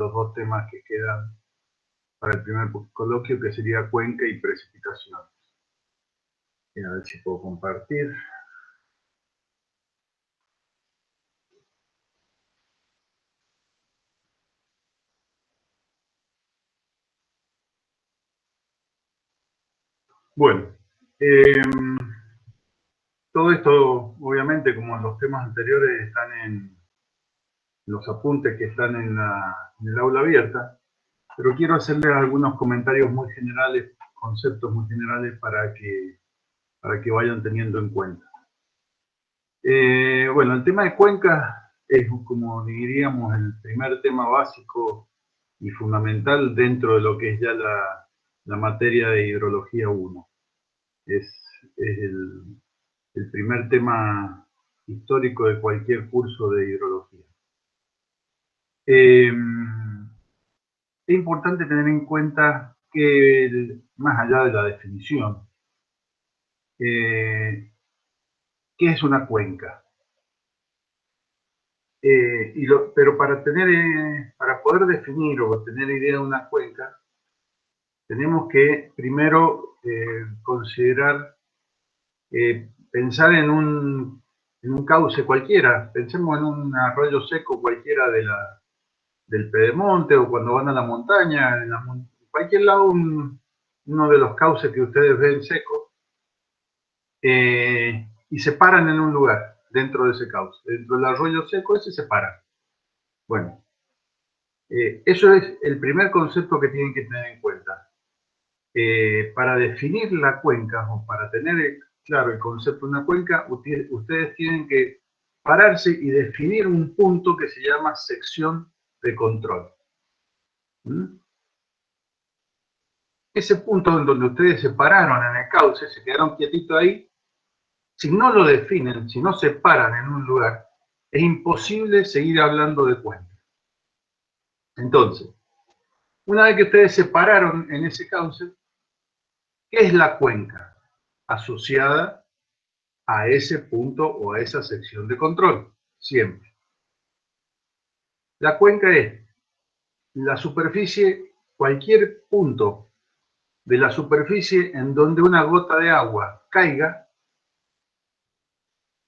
los dos temas que quedan para el primer coloquio, que sería cuenca y precipitaciones. Y a ver si puedo compartir. Bueno, todo esto, obviamente, como en los temas anteriores, están en los apuntes que están en el aula abierta, pero quiero hacerles algunos comentarios muy generales, conceptos muy generales para que vayan teniendo en cuenta. Bueno, el tema de cuencas es, como diríamos, el primer tema básico y fundamental dentro de lo que es ya la materia de hidrología 1. Es el primer tema histórico de cualquier curso de hidrología. Es importante tener en cuenta que, más allá de la definición, ¿qué es una cuenca? Pero para poder definir o tener idea de una cuenca, tenemos que primero considerar, pensar en un cauce cualquiera. Pensemos en un arroyo seco cualquiera del Pedemonte, o cuando van a la montaña, en cualquier lado, uno de los cauces que ustedes ven seco, y se paran en un lugar dentro de ese cauce. Dentro del arroyo seco ese se paran. Bueno, eso es el primer concepto que tienen que tener en cuenta. Para definir la cuenca, o para tener claro el concepto de una cuenca, ustedes tienen que pararse y definir un punto que se llama sección de control. Ese punto en donde ustedes se pararon en el cauce, se quedaron quietitos ahí, si no lo definen, si no se paran en un lugar, es imposible seguir hablando de cuenca. Entonces, una vez que ustedes se pararon en ese cauce, ¿qué es la cuenca? Asociada a ese punto o a esa sección de control, siempre. La cuenca es la superficie, cualquier punto de la superficie en donde una gota de agua caiga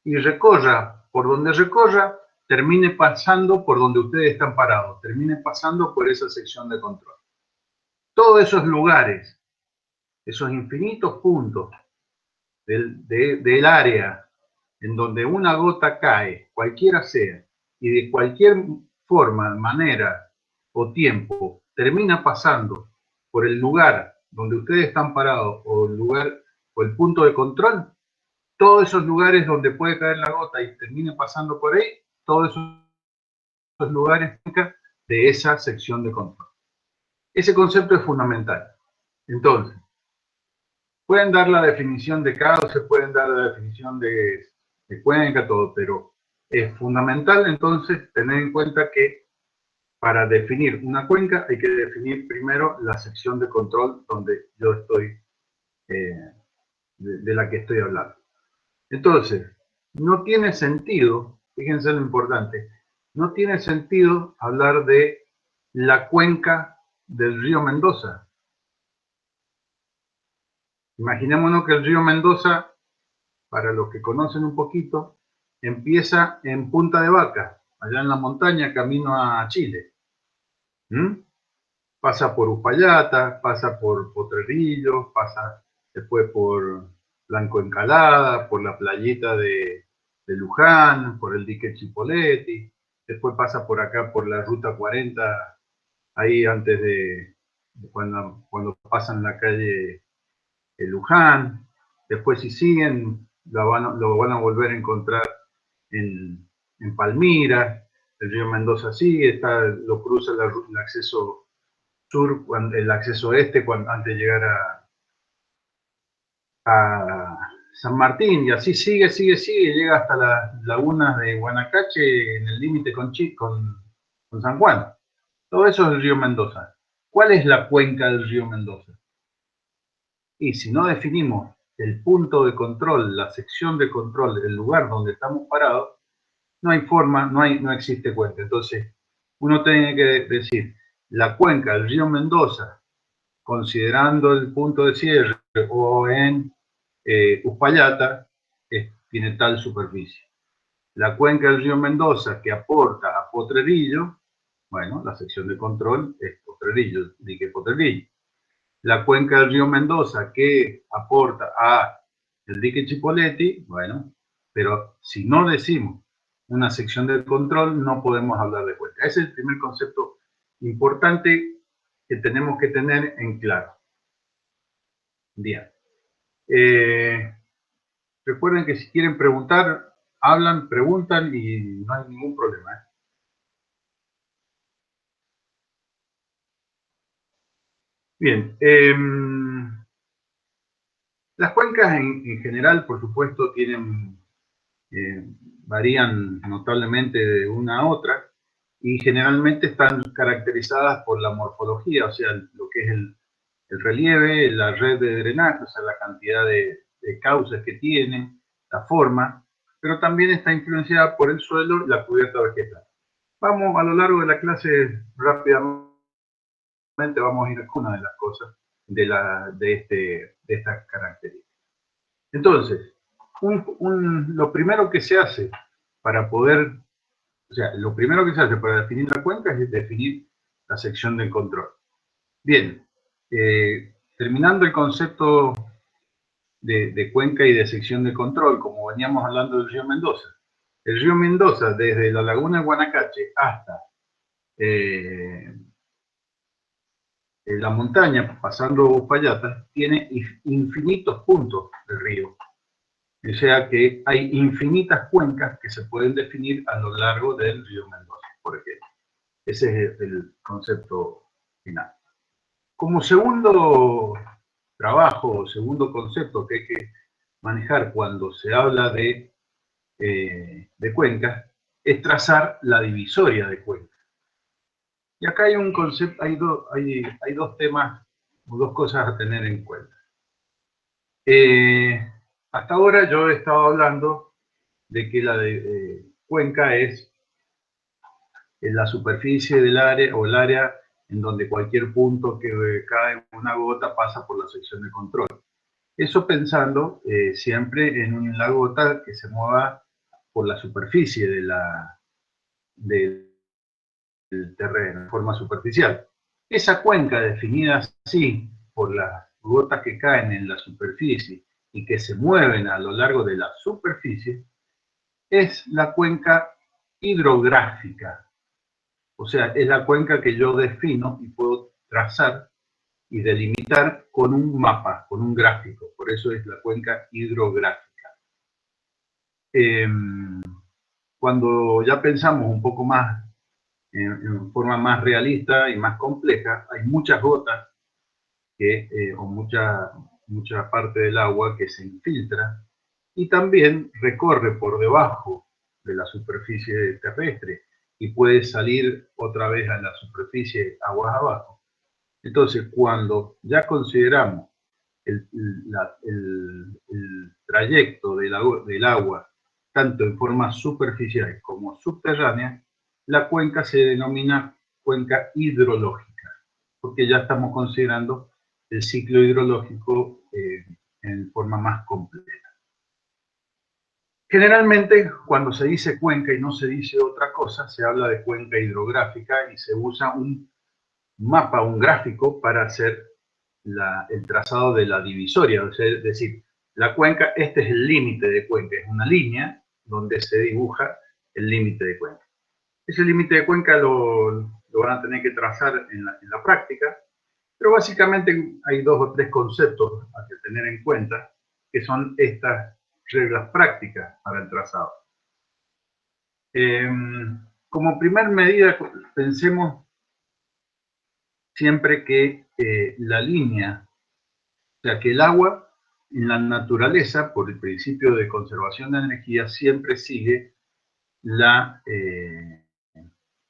y recorra, por donde recorra, termine pasando por donde ustedes están parados, termine pasando por esa sección de control. Todos esos lugares, esos infinitos puntos del área en donde una gota cae, cualquiera sea, y de cualquier forma, manera o tiempo, termina pasando por el lugar donde ustedes están parados, o el lugar o el punto de control, todos esos lugares donde puede caer la gota y termine pasando por ahí, todos esos lugares de esa sección de control. Ese concepto es fundamental. Entonces, pueden dar la definición de cauce, pueden dar la definición de cuenca, todo, pero es fundamental entonces tener en cuenta que para definir una cuenca hay que definir primero la sección de control donde yo estoy, de la que estoy hablando. Entonces, no tiene sentido, fíjense lo importante, no tiene sentido hablar de la cuenca del río Mendoza. Imaginémonos que el río Mendoza, para los que conocen un poquito, empieza en Punta de Vaca, allá en la montaña, camino a Chile. Pasa por Uspallata, pasa por Potrerillos, pasa después por Blanco Encalada, por la playita de Luján, por el dique Chipoleti, después pasa por acá por la ruta 40, ahí antes de cuando pasan la calle Luján. Después, si siguen, lo van a volver a encontrar en Palmira. El río Mendoza sigue, lo cruza el acceso sur, el acceso este, antes de llegar a San Martín, y así sigue, llega hasta las lagunas de Guanacache, en el límite con San Juan. Todo eso es el río Mendoza. ¿Cuál es la cuenca del río Mendoza? Y si no definimos el punto de control, la sección de control, el lugar donde estamos parados, no hay forma, no existe cuenca. Entonces, uno tiene que decir, la cuenca del río Mendoza, considerando el punto de cierre, o en Uspallata, tiene tal superficie. La cuenca del río Mendoza que aporta a Potrerillo, bueno, la sección de control es Potrerillo, dique Potrerillo. La cuenca del río Mendoza que aporta a el dique Chipoleti, bueno, pero si no decimos una sección de control, no podemos hablar de cuenca. Ese es el primer concepto importante que tenemos que tener en claro. Bien. Recuerden que si quieren preguntar, hablan, preguntan y no hay ningún problema. Bien. Las cuencas en general, por supuesto, tienen, varían notablemente de una a otra y generalmente están caracterizadas por la morfología, o sea, lo que es el relieve, la red de drenaje, o sea, la cantidad de cauces que tiene, la forma, pero también está influenciada por el suelo y la cubierta vegetal. Vamos a lo largo de la clase rápidamente, vamos a ir con una de las cosas de estas características. Entonces, lo primero que se hace para poder, o sea, lo primero que se hace para definir la cuenca es definir la sección de control. Bien, terminando el concepto de cuenca y de sección de control, como veníamos hablando del río Mendoza. El río Mendoza, desde la laguna de Guanacache hasta la montaña, pasando Uspallata, tiene infinitos puntos del río. O sea que hay infinitas cuencas que se pueden definir a lo largo del río Mendoza, por ejemplo. Ese es el concepto final. Como segundo trabajo, segundo concepto que hay que manejar cuando se habla de cuencas, es trazar la divisoria de cuencas. Y acá hay un concepto, hay dos temas o dos cosas a tener en cuenta. Hasta ahora yo he estado hablando de que la cuenca es la superficie del área o el área en donde cualquier punto que cae una gota pasa por la sección de control. Eso pensando siempre en la gota que se mueva por la superficie del terreno, de forma superficial. Esa cuenca definida así por las gotas que caen en la superficie y que se mueven a lo largo de la superficie es la cuenca hidrográfica. O sea, es la cuenca que yo defino y puedo trazar y delimitar con un mapa, con un gráfico. Por eso es la cuenca hidrográfica. Cuando ya pensamos un poco más en forma más realista y más compleja, hay muchas gotas o mucha parte del agua que se infiltra y también recorre por debajo de la superficie terrestre y puede salir otra vez a la superficie aguas abajo. Entonces, cuando ya consideramos el trayecto del agua, tanto en forma superficial como subterránea, la cuenca se denomina cuenca hidrológica, porque ya estamos considerando el ciclo hidrológico en forma más completa. Generalmente, cuando se dice cuenca y no se dice otra cosa, se habla de cuenca hidrográfica y se usa un mapa, un gráfico para hacer el trazado de la divisoria, es decir, la cuenca, este es el límite de cuenca, es una línea donde se dibuja el límite de cuenca. Ese límite de cuenca lo van a tener que trazar en la práctica, pero básicamente hay dos o tres conceptos a que tener en cuenta, que son estas reglas prácticas para el trazado. Como primer medida, pensemos siempre que la línea, o sea, que el agua en la naturaleza, por el principio de conservación de energía, siempre sigue la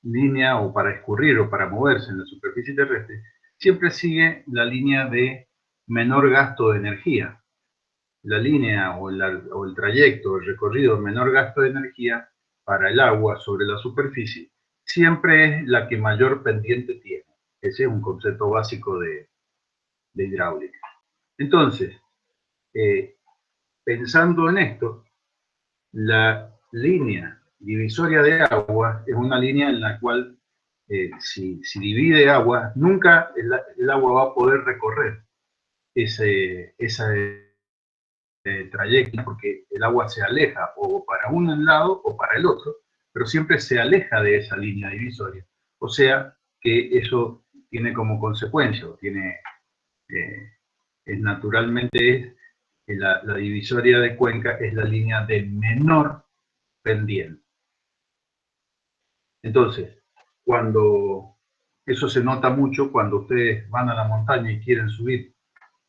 línea, o para escurrir o para moverse en la superficie terrestre, siempre sigue la línea de menor gasto de energía. La línea o el trayecto, el recorrido de menor gasto de energía para el agua sobre la superficie, siempre es la que mayor pendiente tiene. Ese es un concepto básico de hidráulica. Entonces, pensando en esto, la línea divisoria de agua es una línea en la cual si divide agua, nunca el agua va a poder recorrer ese trayecto, porque el agua se aleja o para un lado o para el otro, pero siempre se aleja de esa línea divisoria. O sea que eso tiene como consecuencia, o tiene, naturalmente la divisoria de cuenca es la línea de menor pendiente. Entonces, cuando eso se nota mucho cuando ustedes van a la montaña y quieren subir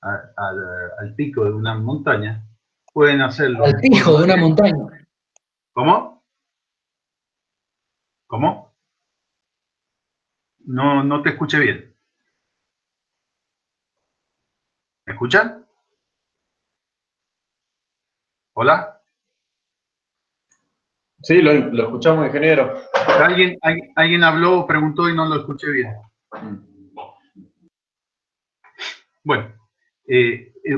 al pico de una montaña, pueden hacerlo Al en pico forma de una de... montaña. ¿Cómo? ¿Cómo? No te escuché bien. ¿Me escuchan? ¿Hola? Sí, lo escuchamos, ingeniero. ¿Alguien habló o preguntó y no lo escuché bien? Bueno,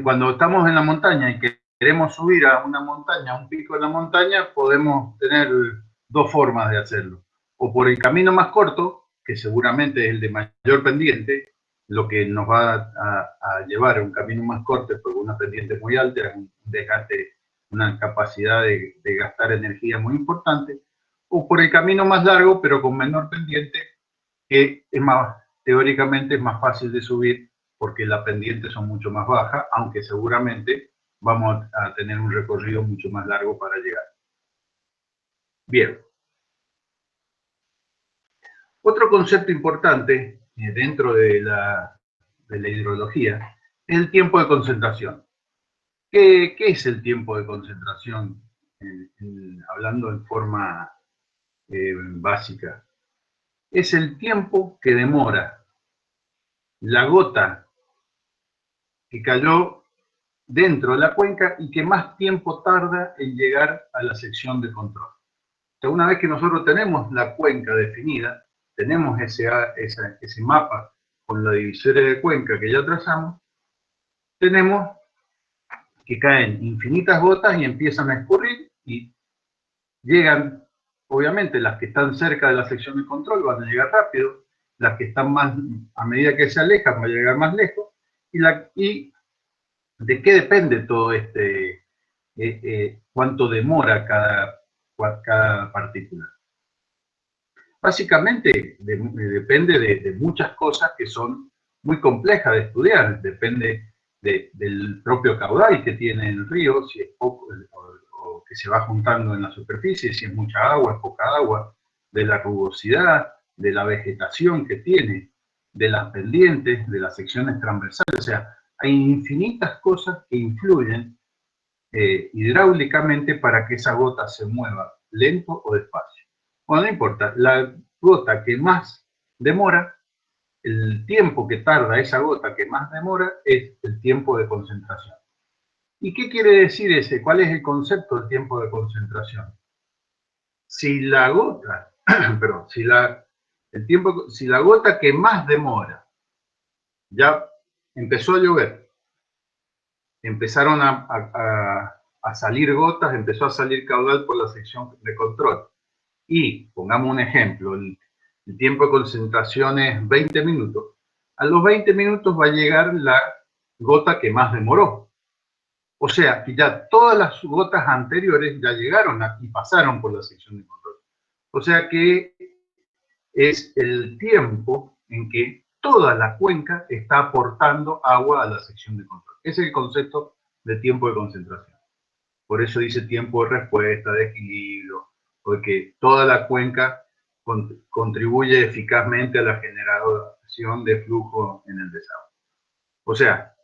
cuando estamos en la montaña y queremos subir a una montaña, a un pico de la montaña, podemos tener dos formas de hacerlo. O por el camino más corto, que seguramente es el de mayor pendiente, lo que nos va a llevar a un camino más corto, porque una pendiente muy alta, un desgaste, una capacidad de gastar energía muy importante, o por el camino más largo, pero con menor pendiente, que es más, teóricamente es más fácil de subir porque las pendientes son mucho más bajas, aunque seguramente vamos a tener un recorrido mucho más largo para llegar. Bien. Otro concepto importante dentro de la hidrología es el tiempo de concentración. ¿Qué es el tiempo de concentración? Hablando en forma básica. Es el tiempo que demora la gota que cayó dentro de la cuenca y que más tiempo tarda en llegar a la sección de control. O sea, una vez que nosotros tenemos la cuenca definida, tenemos ese mapa con la divisoria de cuenca que ya trazamos, tenemos que caen infinitas gotas y empiezan a escurrir y llegan, obviamente las que están cerca de la sección de control van a llegar rápido, las que están más, a medida que se alejan, van a llegar más lejos, y ¿de qué depende todo cuánto demora cada partícula? Básicamente depende de muchas cosas que son muy complejas de estudiar. Depende del propio caudal que tiene el río, si es poco o que se va juntando en la superficie, si es mucha agua, es poca agua, de la rugosidad, de la vegetación que tiene, de las pendientes, de las secciones transversales. O sea, hay infinitas cosas que influyen hidráulicamente para que esa gota se mueva lento o despacio. Bueno, no importa, la gota que más demora, el tiempo que tarda esa gota que más demora es el tiempo de concentración. ¿Y qué quiere decir ese? ¿Cuál es el concepto del tiempo de concentración? Si la gota, perdón, si la gota que más demora ya empezó a llover, empezaron a salir gotas, empezó a salir caudal por la sección de control. Y, pongamos un ejemplo, el tiempo de concentración es 20 minutos. A los 20 minutos va a llegar la gota que más demoró. O sea, que ya todas las gotas anteriores ya llegaron y pasaron por la sección de control. O sea que es el tiempo en que toda la cuenca está aportando agua a la sección de control. Ese es el concepto de tiempo de concentración. Por eso dice tiempo de respuesta, de equilibrio, porque toda la cuenca contribuye eficazmente a la generación de flujo en el desagüe. O sea,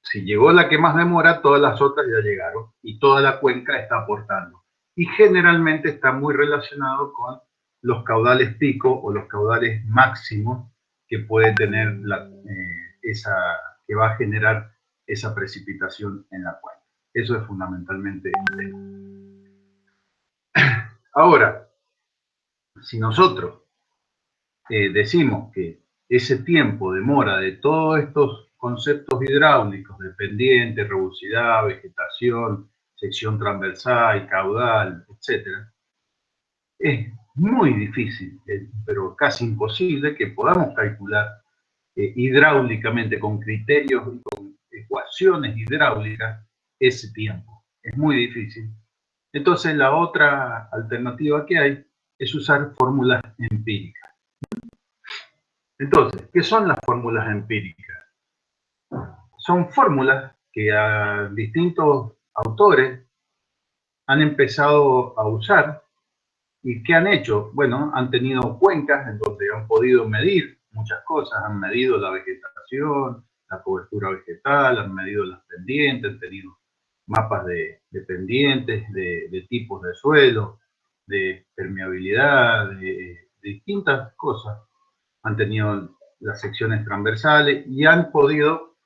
si llegó la que más demora, todas las otras ya llegaron y toda la cuenca está aportando. Y generalmente está muy relacionado con los caudales pico o los caudales máximos que puede tener que va a generar esa precipitación en la cuenca. Eso es fundamentalmente el tema. Ahora, si nosotros decimos que ese tiempo de mora de todos estos conceptos hidráulicos, de pendiente, rugosidad, vegetación, sección transversal, caudal, etcétera, es muy difícil, pero casi imposible que podamos calcular hidráulicamente con criterios y con ecuaciones hidráulicas ese tiempo. Es muy difícil. Entonces la otra alternativa que hay es usar fórmulas empíricas. Entonces, ¿qué son las fórmulas empíricas? Son fórmulas que a distintos autores han empezado a usar. ¿Y qué han hecho? Bueno, han tenido cuencas en donde han podido medir muchas cosas, han medido la vegetación, la cobertura vegetal, han medido las pendientes, han tenido mapas de pendientes, de tipos de suelo, de permeabilidad, de distintas cosas. Han tenido las secciones transversales y han podido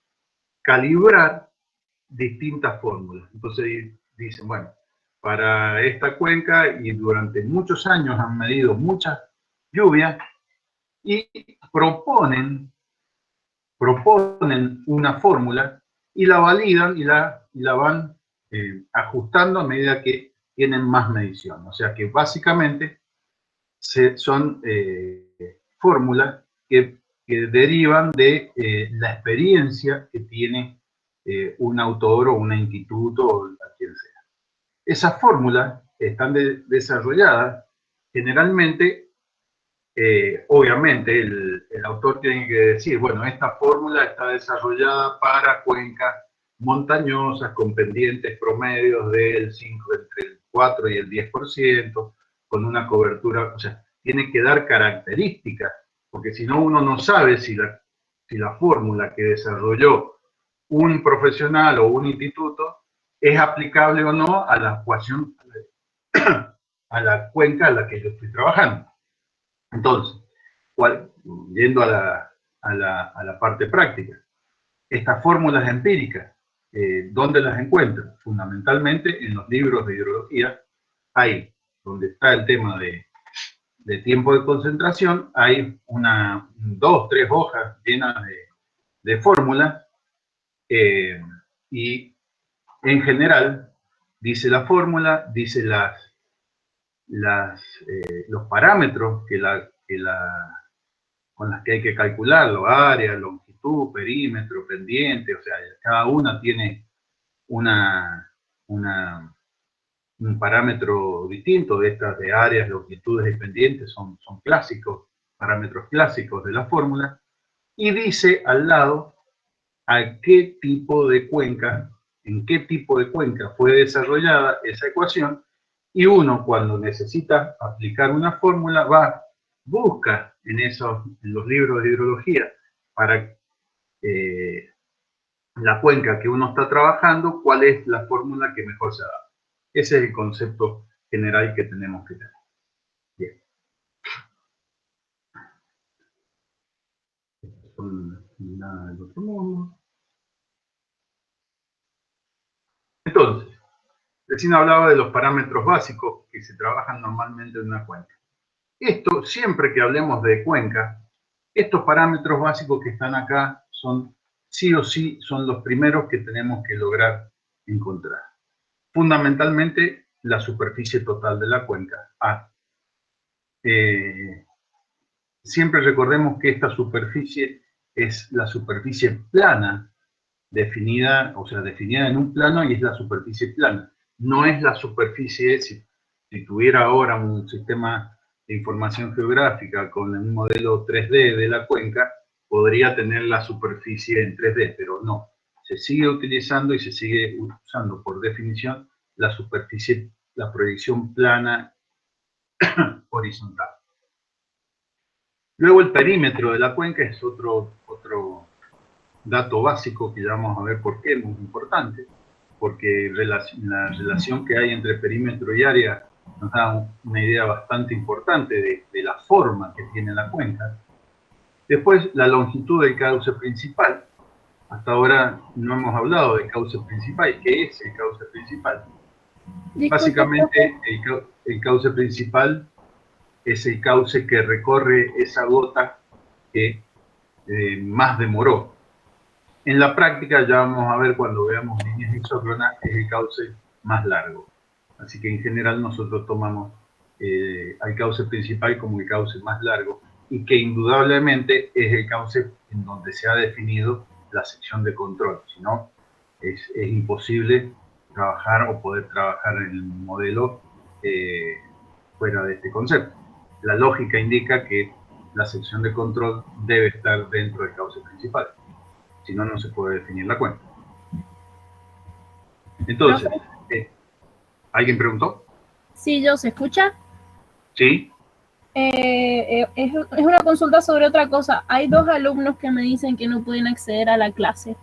calibrar distintas fórmulas. Entonces dicen, bueno, para esta cuenca y durante muchos años han medido muchas lluvias y proponen una fórmula y la validan y la van ajustando a medida que tienen más medición. O sea que básicamente son fórmulas que derivan de la experiencia que tiene un autor o un instituto o quien sea. Esas fórmulas están desarrolladas generalmente, obviamente el autor tiene que decir, bueno, esta fórmula está desarrollada para cuencas montañosas con pendientes promedios del 5, entre el 4 y el 10%, con una cobertura, o sea, tiene que dar características, porque si no uno no sabe si la fórmula que desarrolló un profesional o un instituto es aplicable o no a la ecuación, a la cuenca a la que yo estoy trabajando. Entonces, yendo a la parte práctica, estas fórmulas empíricas, ¿dónde las encuentro? Fundamentalmente en los libros de hidrología, ahí donde está el tema de tiempo de concentración, hay 2, 3 hojas llenas de fórmulas y en general dice la fórmula, dice los parámetros con las que hay que calcularlo, área, longitud, perímetro, pendiente, o sea, cada una tiene un parámetro distinto. De estas de áreas, longitudes y pendientes son clásicos, parámetros clásicos de la fórmula, y dice al lado a qué tipo de cuenca, en qué tipo de cuenca fue desarrollada esa ecuación, y uno cuando necesita aplicar una fórmula busca en los libros de hidrología para la cuenca que uno está trabajando, cuál es la fórmula que mejor se adapta. Ese es el concepto general que tenemos que tener. Bien. Nada del otro mundo. Entonces, recién hablaba de los parámetros básicos que se trabajan normalmente en una cuenca. Esto, siempre que hablemos de cuenca, estos parámetros básicos que están acá son, sí o sí, son los primeros que tenemos que lograr encontrar. Fundamentalmente, la superficie total de la cuenca, A. Siempre recordemos que esta superficie es la superficie plana, definida en un plano, y es la superficie plana. No es la superficie, si tuviera ahora un sistema de información geográfica con un modelo 3D de la cuenca, podría tener la superficie en 3D, pero no. Se sigue utilizando y se sigue usando por definición la superficie, la proyección plana horizontal. Luego el perímetro de la cuenca es otro dato básico que ya vamos a ver por qué es muy importante, porque la relación que hay entre perímetro y área nos da una idea bastante importante de la forma que tiene la cuenca. Después, la longitud del cauce principal. Hasta ahora no hemos hablado del cauce principal. ¿Qué es el cauce principal? Básicamente, el cauce principal es el cauce que recorre esa gota que más demoró. En la práctica, ya vamos a ver cuando veamos líneas isócronas, es el cauce más largo. Así que en general nosotros tomamos al cauce principal como el cauce más largo y que indudablemente es el cauce en donde se ha definido la sección de control. Si no, es imposible trabajar o poder trabajar en el modelo fuera de este concepto. La lógica indica que la sección de control debe estar dentro del cauce principal. Si no, no se puede definir la cuenta. Entonces, ¿alguien preguntó? Sí, yo, ¿se escucha? Sí. Es una consulta sobre otra cosa. Hay 2 alumnos que me dicen que no pueden acceder a la clase.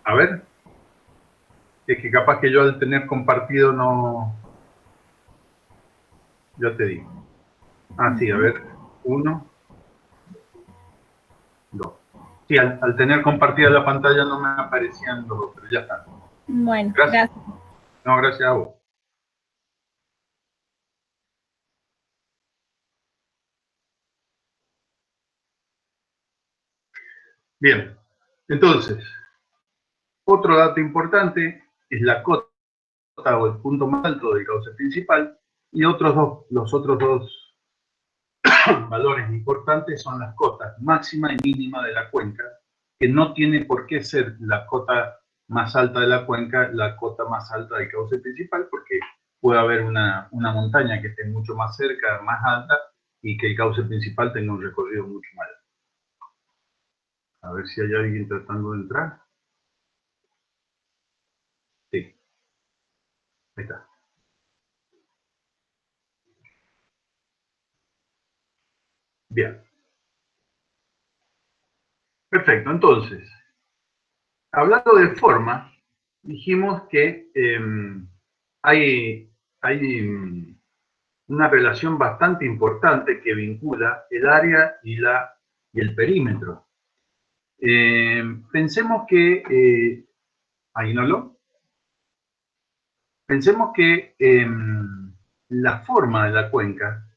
A ver. Es que capaz que yo al tener compartido no... Ya te digo. Ah, sí, a ver. 1, 2. Sí, al tener compartida la pantalla no me aparecían los dos, pero ya están. Bueno, Gracias. No, gracias a vos. Bien. Entonces, otro dato importante es la cota o el punto más alto del cauce principal, y los otros dos valores importantes son las cotas máxima y mínima de la cuenca, que no tiene por qué ser la cota más alta de la cuenca la cota más alta del cauce principal, porque puede haber una montaña que esté mucho más cerca, más alta, y que el cauce principal tenga un recorrido mucho más largo. A ver si hay alguien tratando de entrar. Sí. Ahí está. Bien. Perfecto. Entonces, hablando de forma, dijimos que hay una relación bastante importante que vincula el área y el perímetro. Pensemos que, Ainhoa, pensemos que la forma de la cuenca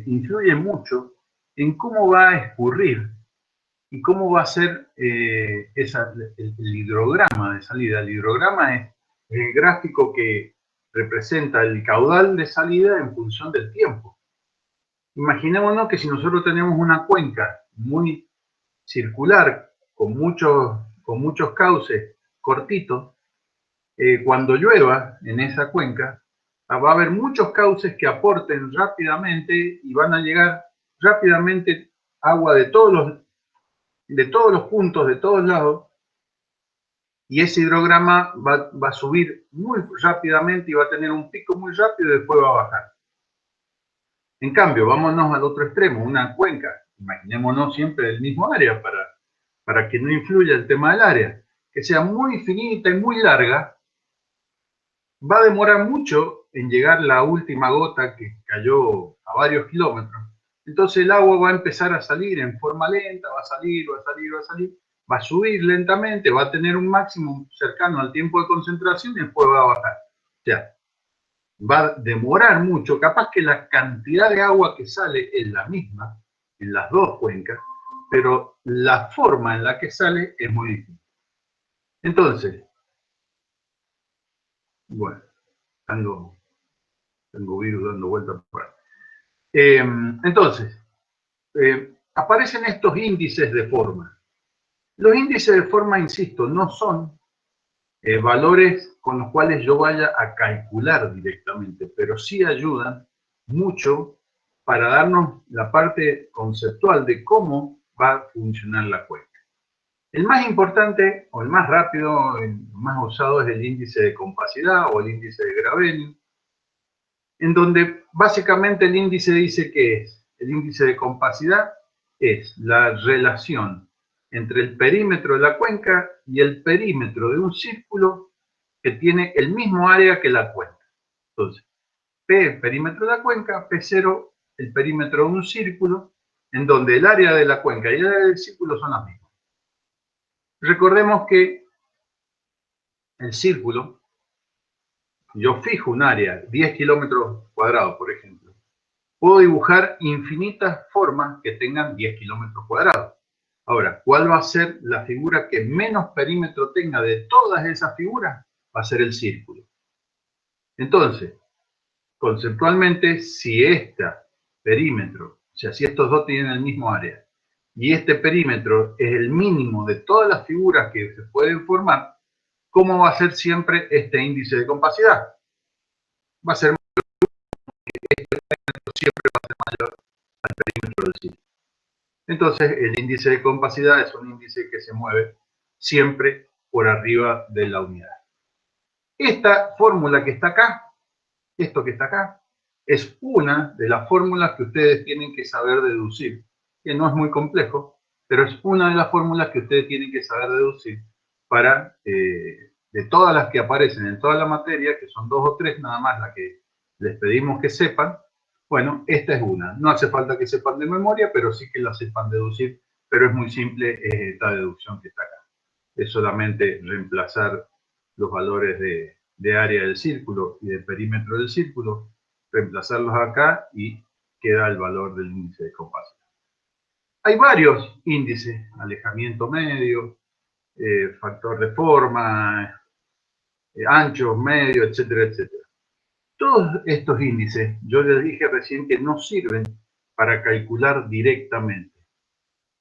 influye mucho en cómo va a escurrir y cómo va a ser el hidrograma de salida. El hidrograma es el gráfico que representa el caudal de salida en función del tiempo. Imaginémonos que si nosotros tenemos una cuenca muy circular, con muchos cauces cortitos, cuando llueva en esa cuenca, va a haber muchos cauces que aporten rápidamente y van a llegar rápidamente agua de todos los puntos, de todos lados, y ese hidrograma va a subir muy rápidamente y va a tener un pico muy rápido y después va a bajar. En cambio, vámonos al otro extremo, una cuenca. Imaginémonos siempre el mismo área para que no influya el tema del área. Que sea muy finita y muy larga, va a demorar mucho en llegar la última gota que cayó a varios kilómetros. Entonces el agua va a empezar a salir en forma lenta, va a salir, va a salir, va a salir, va a subir lentamente, va a tener un máximo cercano al tiempo de concentración y después va a bajar. O sea, va a demorar mucho, capaz que la cantidad de agua que sale es la misma en las dos cuencas, pero la forma en la que sale es muy distinta. Entonces, bueno, tengo virus dando vueltas por ahí. Entonces, aparecen estos índices de forma. Los índices de forma, insisto, no son valores con los cuales yo vaya a calcular directamente, pero sí ayudan mucho para darnos la parte conceptual de cómo va a funcionar la cuenca. El más importante, o el más rápido, el más usado es el índice de compacidad o el índice de Graveni, en donde básicamente el índice dice que es, el índice de compacidad es la relación entre el perímetro de la cuenca y el perímetro de un círculo que tiene el mismo área que la cuenca. Entonces, P, el perímetro de la cuenca, P0, el perímetro de un círculo, en donde el área de la cuenca y el área del círculo son las mismas. Recordemos que el círculo, yo fijo un área, 10 kilómetros cuadrados, por ejemplo, Puedo dibujar infinitas formas que tengan 10 kilómetros cuadrados. Ahora, ¿cuál va a ser la figura que menos perímetro tenga de todas esas figuras? Va a ser el círculo. Entonces, conceptualmente, si este perímetro, o sea, si estos dos tienen el mismo área, y este perímetro es el mínimo de todas las figuras que se pueden formar, ¿cómo va a ser siempre este índice de compacidad? Va a ser siempre va a ser mayor al perímetro del círculo. Entonces, el índice de compacidad es un índice que se mueve siempre por arriba de la unidad. Esta fórmula que está acá, esto que está acá, es una de las fórmulas que ustedes tienen que saber deducir, que no es muy complejo, pero es una de las fórmulas que ustedes tienen que saber deducir para, de todas las que aparecen en toda la materia, que son 2 o 3 nada más las que les pedimos que sepan. Bueno, esta es una. No hace falta que sepan de memoria, pero sí que la sepan deducir, pero es muy simple esta deducción que está acá. Es solamente reemplazar los valores de área del círculo y de perímetro del círculo, reemplazarlos acá y queda el valor del índice de compacidad. Hay varios índices, alejamiento medio, factor de forma, anchos, medios, etcétera, etcétera. Todos estos índices, yo les dije recién que no sirven para calcular directamente,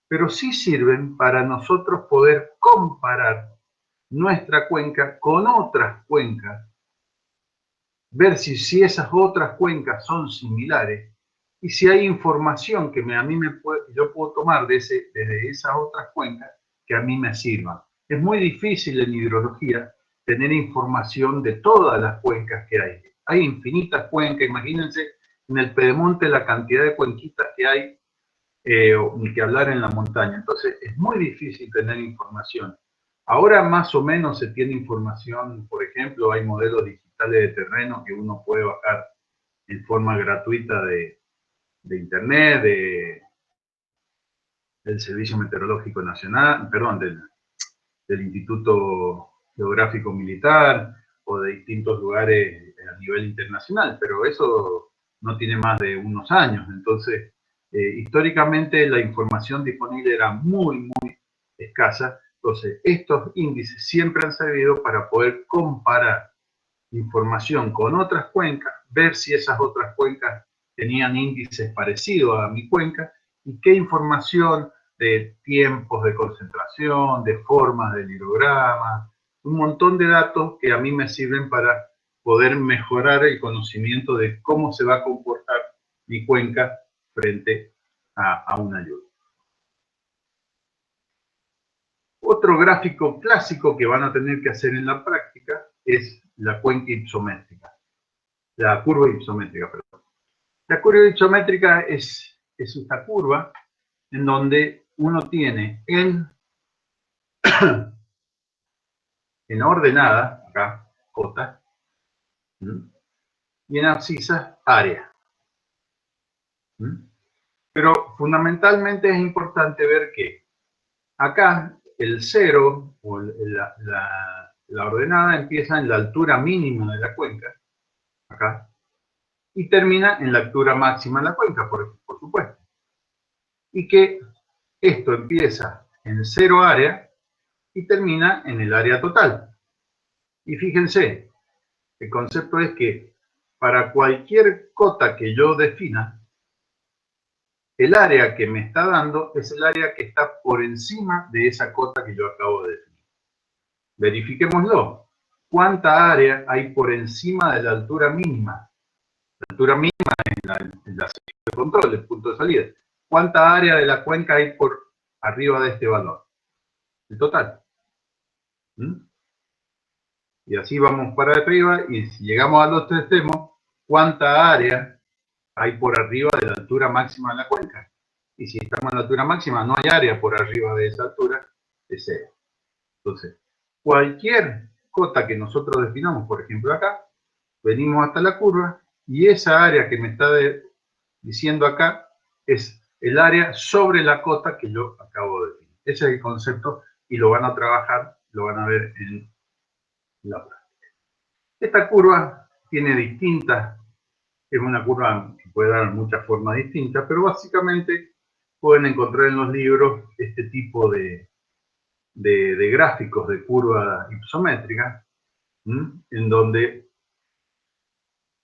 pero sí sirven para nosotros poder comparar nuestra cuenca con otras cuencas, ver si esas otras cuencas son similares y si hay información que yo puedo tomar desde esas otras cuencas que a mí me sirvan. Es muy difícil en hidrología tener información de todas las cuencas que hay. Hay infinitas cuencas, imagínense en el Pedemonte la cantidad de cuenquitas que hay, ni que hablar en la montaña. Entonces es muy difícil tener información. Ahora más o menos se tiene información, por ejemplo, hay modelos digitales de terreno que uno puede bajar en forma gratuita de internet, del Servicio Meteorológico Nacional, perdón, del Instituto Geográfico Militar o de distintos lugares a nivel internacional, pero eso no tiene más de unos años. Entonces, históricamente la información disponible era muy escasa. Entonces, estos índices siempre han servido para poder comparar información con otras cuencas, ver si esas otras cuencas tenían índices parecidos a mi cuenca y qué información de tiempos de concentración, de formas del hidrograma, un montón de datos que a mí me sirven para poder mejorar el conocimiento de cómo se va a comportar mi cuenca frente a una lluvia. Otro gráfico clásico que van a tener que hacer en la práctica es la cuenca ipsométrica. La curva ipsométrica, perdón. La curva ipsométrica es esta curva en donde uno tiene en ordenada, acá, J, y en abscisas, área. Pero fundamentalmente es importante ver que acá el 0 o la ordenada empieza en la altura mínima de la cuenca, acá, y termina en la altura máxima de la cuenca, por supuesto. Y que esto empieza en 0 área y termina en el área total. Y fíjense, el concepto es que para cualquier cota que yo defina, el área que me está dando es el área que está por encima de esa cota que yo acabo de definir. Verifiquémoslo. ¿Cuánta área hay por encima de la altura mínima? La altura mínima en la sección de control, el punto de salida. ¿Cuánta área de la cuenca hay por arriba de este valor? El total. Y así vamos para arriba, y si llegamos al otro extremo, ¿cuánta área hay por arriba de la altura máxima de la cuenca? Y si estamos en la altura máxima, no hay área por arriba de esa altura, es 0. Entonces, cualquier cota que nosotros definamos, por ejemplo acá, venimos hasta la curva, y esa área que me está diciendo acá es el área sobre la cota que yo acabo de definir. Ese es el concepto, y lo van a trabajar, lo van a ver en la práctica. Esta curva tiene distintas, es una curva puede dar muchas formas distintas, pero básicamente pueden encontrar en los libros este tipo de gráficos de curva isométrica, en donde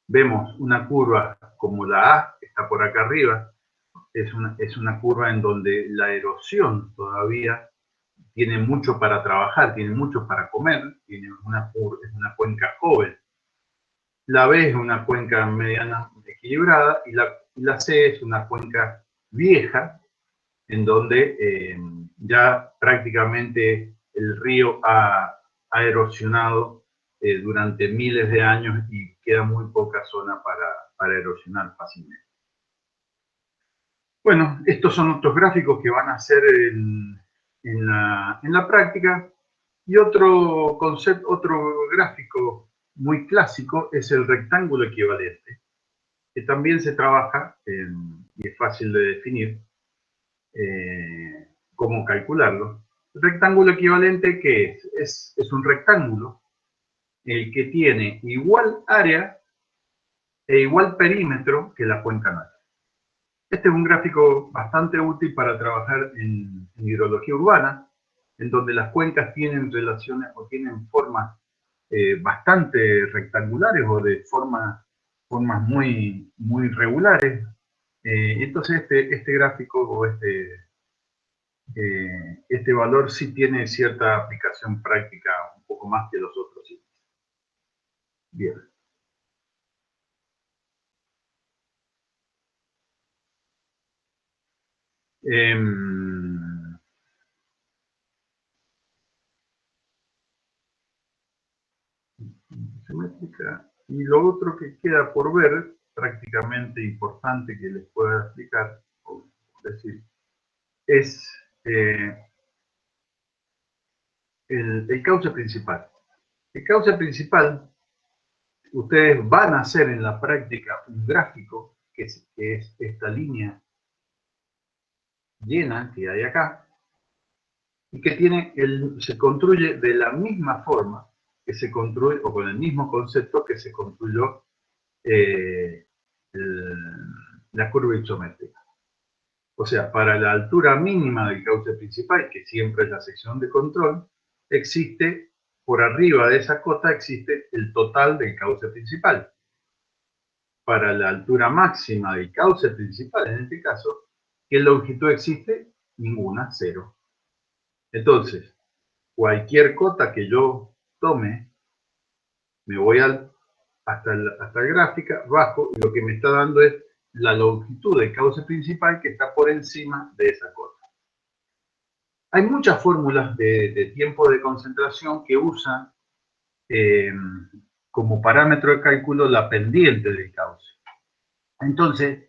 vemos una curva como la A, que está por acá arriba, es una curva en donde la erosión todavía tiene mucho para trabajar, tiene mucho para comer, es una cuenca joven. La B es una cuenca mediana equilibrada y la C es una cuenca vieja, en donde ya prácticamente el río ha erosionado durante miles de años y queda muy poca zona para erosionar fácilmente. Bueno, estos son otros gráficos que van a ser en la práctica. Y otro concepto, otro gráfico muy clásico es el rectángulo equivalente, que también se trabaja y es fácil de definir cómo calcularlo. El rectángulo equivalente, ¿qué es? Es un rectángulo el que tiene igual área e igual perímetro que la cuenca nuestra. Este es un gráfico bastante útil para trabajar en hidrología urbana, en donde las cuencas tienen relaciones o tienen formas bastante rectangulares o de formas muy regulares. Entonces este gráfico o este valor sí tiene cierta aplicación práctica un poco más que los otros. Bien. Simétrica. Y lo otro que queda por ver, prácticamente importante que les pueda explicar, o decir, es el cauce principal. El cauce principal, ustedes van a hacer en la práctica un gráfico, que es esta línea llena que hay acá, y que se construye de la misma forma que se construye, o con el mismo concepto que se construyó la curva isométrica. O sea, para la altura mínima del cauce principal, que siempre es la sección de control, existe, por arriba de esa cota, existe el total del cauce principal. Para la altura máxima del cauce principal, en este caso, ¿qué longitud existe? Ninguna, cero. Entonces, cualquier cota que yo tome, me voy hasta la gráfica, bajo, y lo que me está dando es la longitud del cauce principal que está por encima de esa cota. Hay muchas fórmulas de tiempo de concentración que usan como parámetro de cálculo la pendiente del cauce. Entonces,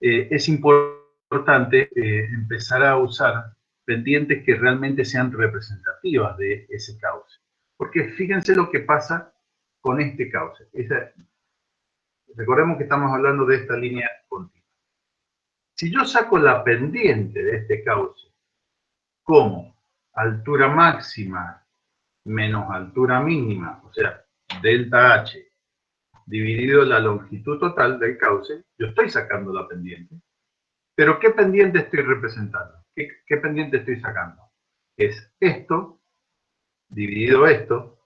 es importante empezar a usar pendientes que realmente sean representativas de ese cauce. Porque fíjense lo que pasa con este cauce. Recordemos que estamos hablando de esta línea continua. Si yo saco la pendiente de este cauce como altura máxima menos altura mínima, o sea, delta H, dividido la longitud total del cauce, yo estoy sacando la pendiente. Pero ¿qué pendiente estoy representando? ¿Qué pendiente estoy sacando? Es esto, dividido esto,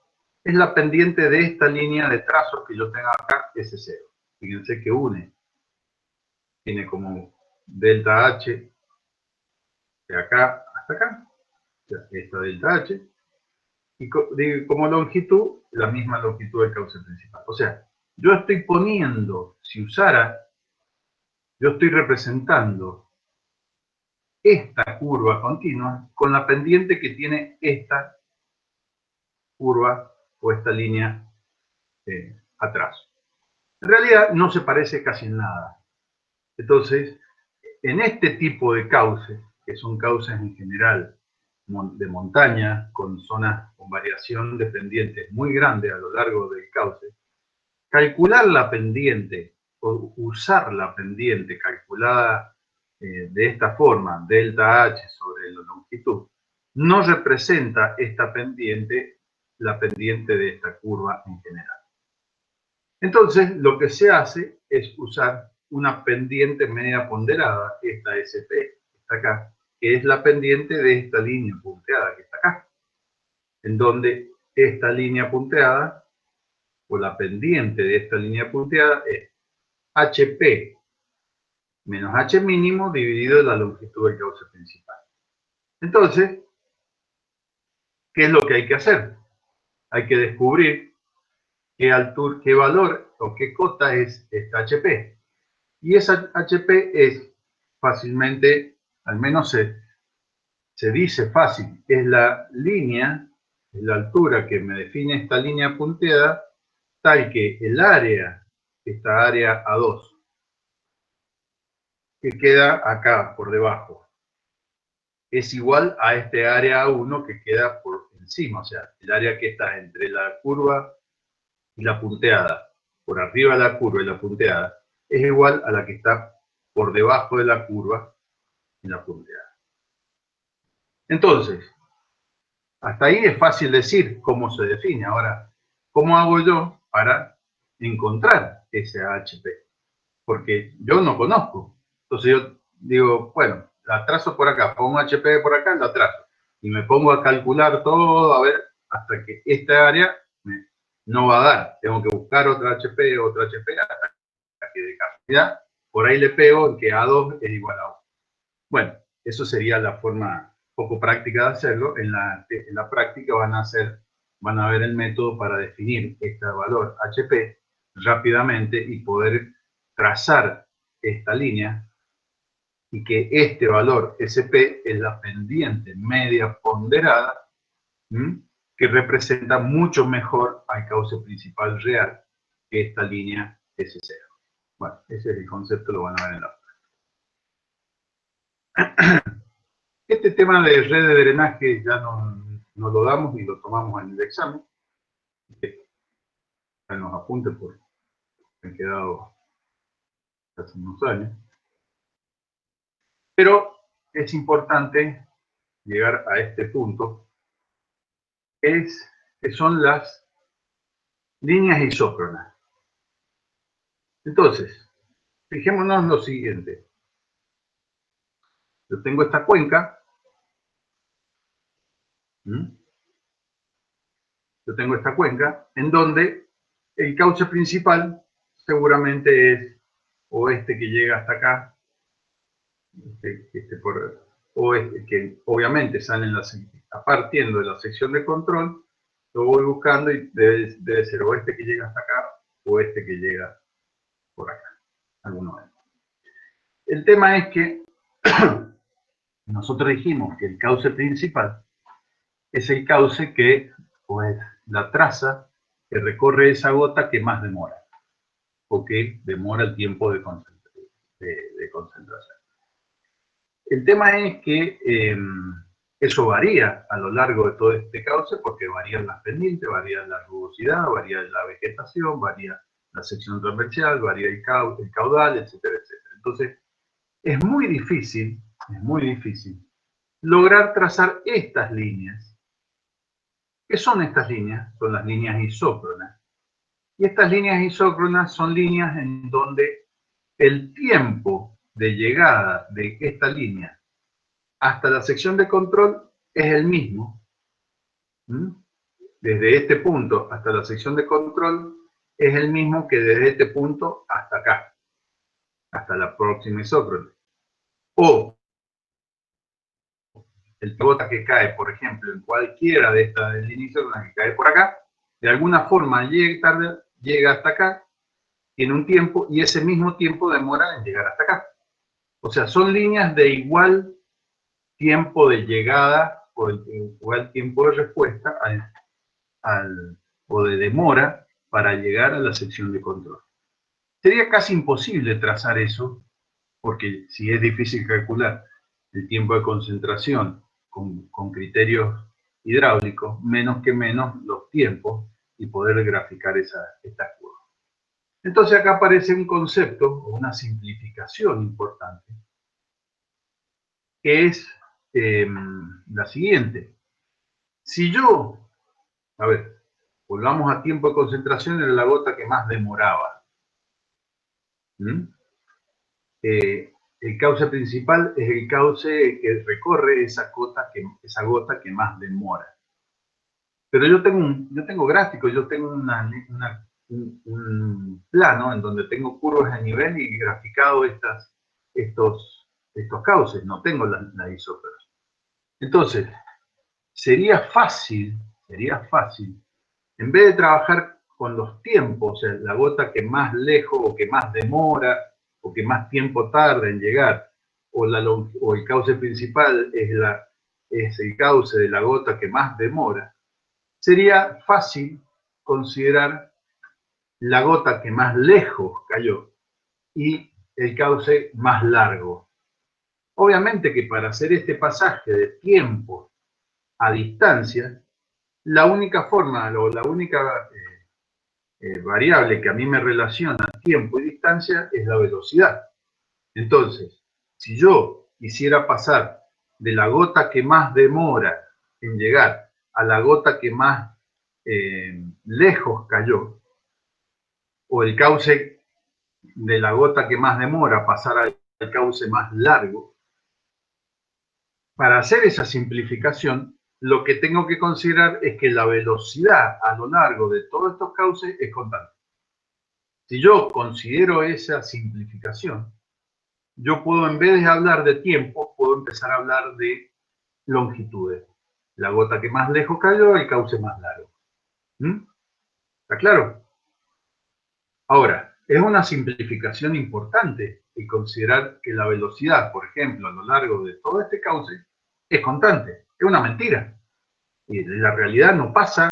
es la pendiente de esta línea de trazos que yo tengo acá, S0. Fíjense que tiene como delta H de acá hasta acá, o sea, esta delta H, y como longitud, la misma longitud del cauce principal. O sea, yo estoy poniendo, si usara, yo estoy representando esta curva continua con la pendiente que tiene esta curva o esta línea atrás. En realidad no se parece casi en nada. Entonces, en este tipo de cauces, que son cauces en general de montaña, con zonas con variación de pendientes muy grande a lo largo del cauce, calcular la pendiente o usar la pendiente calculada de esta forma, delta H sobre la longitud, no representa esta pendiente, la pendiente de esta curva en general. Entonces, lo que se hace es usar una pendiente media ponderada, esta SP, que está acá, que es la pendiente de esta línea punteada que está acá, en donde esta línea punteada, o la pendiente de esta línea punteada, es HP menos H mínimo dividido la longitud del cauce principal. Entonces, ¿qué es lo que hay que hacer? Hay que descubrir qué altura, qué valor o qué cota es esta HP. Y esa HP es fácilmente, al menos se dice fácil, es la línea, es la altura que me define esta línea punteada, tal que el área, esta área A2, que queda acá por debajo, es igual a este área A1 que queda por encima, o sea, el área que está entre la curva y la punteada, por arriba de la curva y la punteada, es igual a la que está por debajo de la curva y la punteada. Entonces, hasta ahí es fácil decir cómo se define. Ahora, ¿cómo hago yo para encontrar ese HP? Porque yo no conozco. Entonces yo digo, bueno, la trazo por acá, pongo HP por acá, la trazo. Y me pongo a calcular todo, a ver, hasta que esta área no va a dar. Tengo que buscar otra HP, hasta que de casualidad, por ahí le pego en que A2 es igual a 1. Bueno, eso sería la forma poco práctica de hacerlo. En la práctica van a ver el método para definir este valor HP rápidamente y poder trazar esta línea y que este valor SP es la pendiente media ponderada, que representa mucho mejor al cauce principal real que esta línea S0. Bueno, ese es el concepto, lo van a ver en la. Este tema de red de drenaje ya no lo damos y lo tomamos en el examen. En los apuntes porque han quedado hace unos años. Pero es importante llegar a este punto, que son las líneas isócronas. Entonces, fijémonos lo siguiente. Yo tengo esta cuenca. Yo tengo esta cuenca en donde el cauce principal seguramente es o este que llega hasta acá, o este que obviamente sale partiendo de la sección de control, lo voy buscando y debe ser o este que llega hasta acá o este que llega por acá, alguno de ellos. El tema es que nosotros dijimos que el cauce principal es el cauce que, o es la traza que recorre esa gota que más demora, o que demora el tiempo de concentración. El tema es que eso varía a lo largo de todo este cauce porque varían las pendientes, varía la rugosidad, varía la vegetación, varía la sección transversal, varía el caudal, etcétera, etcétera. Entonces, es muy difícil lograr trazar estas líneas. ¿Qué son estas líneas? Son las líneas isócronas. Y estas líneas isócronas son líneas en donde el tiempo de llegada de esta línea hasta la sección de control es el mismo. Desde este punto hasta la sección de control es el mismo que desde este punto hasta acá, hasta la próxima isócrona. O el gota que cae, por ejemplo, en cualquiera de estas líneas isócronas que cae por acá, de alguna forma llega hasta acá, tiene un tiempo y ese mismo tiempo demora en llegar hasta acá. O sea, son líneas de igual tiempo de llegada o igual tiempo de respuesta o de demora para llegar a la sección de control. Sería casi imposible trazar eso, porque si es difícil calcular el tiempo de concentración con criterios hidráulicos, menos los tiempos y poder graficar estas curvas. Entonces acá aparece un concepto o una simplificación importante, que es la siguiente. Si yo, a ver, volvamos a tiempo de concentración, era la gota que más demoraba. el cauce principal es el cauce que recorre esa gota que más demora. Pero yo tengo gráficos, yo tengo un plano en donde tengo curvas de nivel y graficado estos cauces, no tengo la isósceles. Entonces, sería fácil, en vez de trabajar con los tiempos, o sea, la gota que más lejos o que más demora o que más tiempo tarda en llegar, o el cauce principal es el cauce de la gota que más demora, sería fácil considerar la gota que más lejos cayó y el cauce más largo. Obviamente que para hacer este pasaje de tiempo a distancia, la única forma o la única variable que a mí me relaciona tiempo y distancia es la velocidad. Entonces, si yo quisiera pasar de la gota que más demora en llegar a la gota que más lejos cayó, o el cauce de la gota que más demora pasar al cauce más largo, para hacer esa simplificación, lo que tengo que considerar es que la velocidad a lo largo de todos estos cauces es constante. Si yo considero esa simplificación, yo puedo, en vez de hablar de tiempo, puedo empezar a hablar de longitudes. La gota que más lejos cayó, el cauce más largo. ¿Está claro? Ahora, es una simplificación importante el considerar que la velocidad, por ejemplo, a lo largo de todo este cauce, es constante. Es una mentira. Y la realidad no pasa,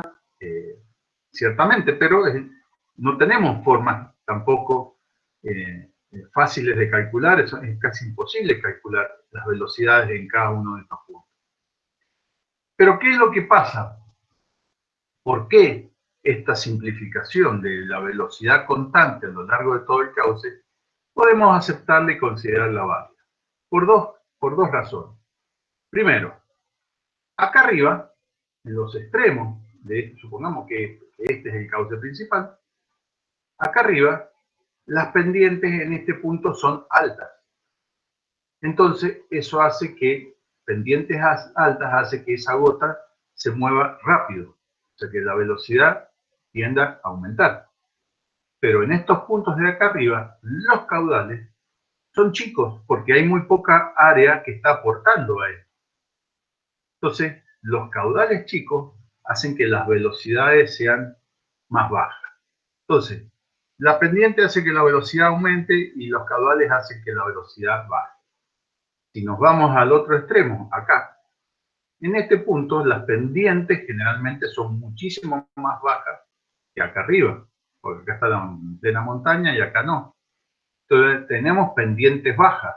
ciertamente, pero no tenemos formas tampoco fáciles de calcular. Es casi imposible calcular las velocidades en cada uno de estos puntos. Pero ¿qué es lo que pasa? ¿Por qué esta simplificación de la velocidad constante a lo largo de todo el cauce podemos aceptarla y considerarla válida? Por dos razones. Primero, acá arriba, en los extremos de esto, supongamos que este es el cauce principal, acá arriba las pendientes en este punto son altas. Entonces, eso hace que pendientes altas hace que esa gota se mueva rápido, o sea que la velocidad tienda a aumentar. Pero en estos puntos de acá arriba, los caudales son chicos porque hay muy poca área que está aportando a él. Entonces, los caudales chicos hacen que las velocidades sean más bajas. Entonces, la pendiente hace que la velocidad aumente y los caudales hacen que la velocidad baje. Si nos vamos al otro extremo, acá, en este punto las pendientes generalmente son muchísimo más bajas que acá arriba, porque acá está la plena montaña y acá no. Entonces tenemos pendientes bajas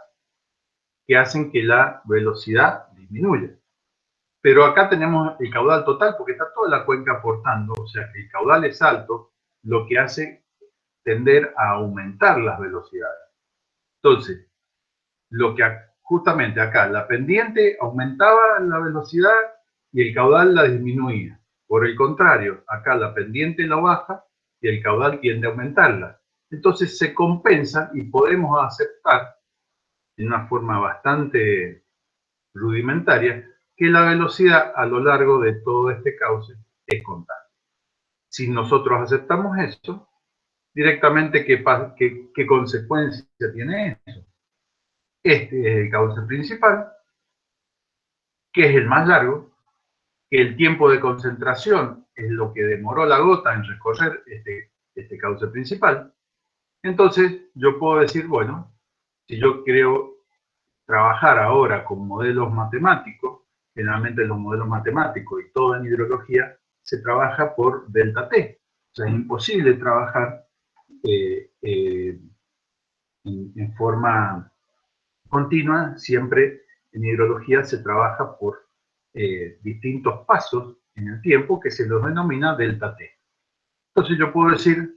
que hacen que la velocidad disminuya. Pero acá tenemos el caudal total porque está toda la cuenca aportando, o sea que el caudal es alto, lo que hace tender a aumentar las velocidades. Entonces, lo que justamente acá, la pendiente aumentaba la velocidad y el caudal la disminuía. Por el contrario, acá la pendiente la baja y el caudal tiende a aumentarla. Entonces se compensa y podemos aceptar, de una forma bastante rudimentaria, que la velocidad a lo largo de todo este cauce es constante. Si nosotros aceptamos eso, directamente, ¿qué consecuencia tiene eso? Este es el cauce principal, que es el más largo, que el tiempo de concentración es lo que demoró la gota en recorrer este cauce principal. Entonces, yo puedo decir, bueno, si yo quiero trabajar ahora con modelos matemáticos, generalmente los modelos matemáticos y todo en hidrología se trabaja por delta T. O sea, es imposible trabajar en forma continua. Siempre en hidrología se trabaja por distintos pasos en el tiempo que se los denomina delta T. Entonces yo puedo decir,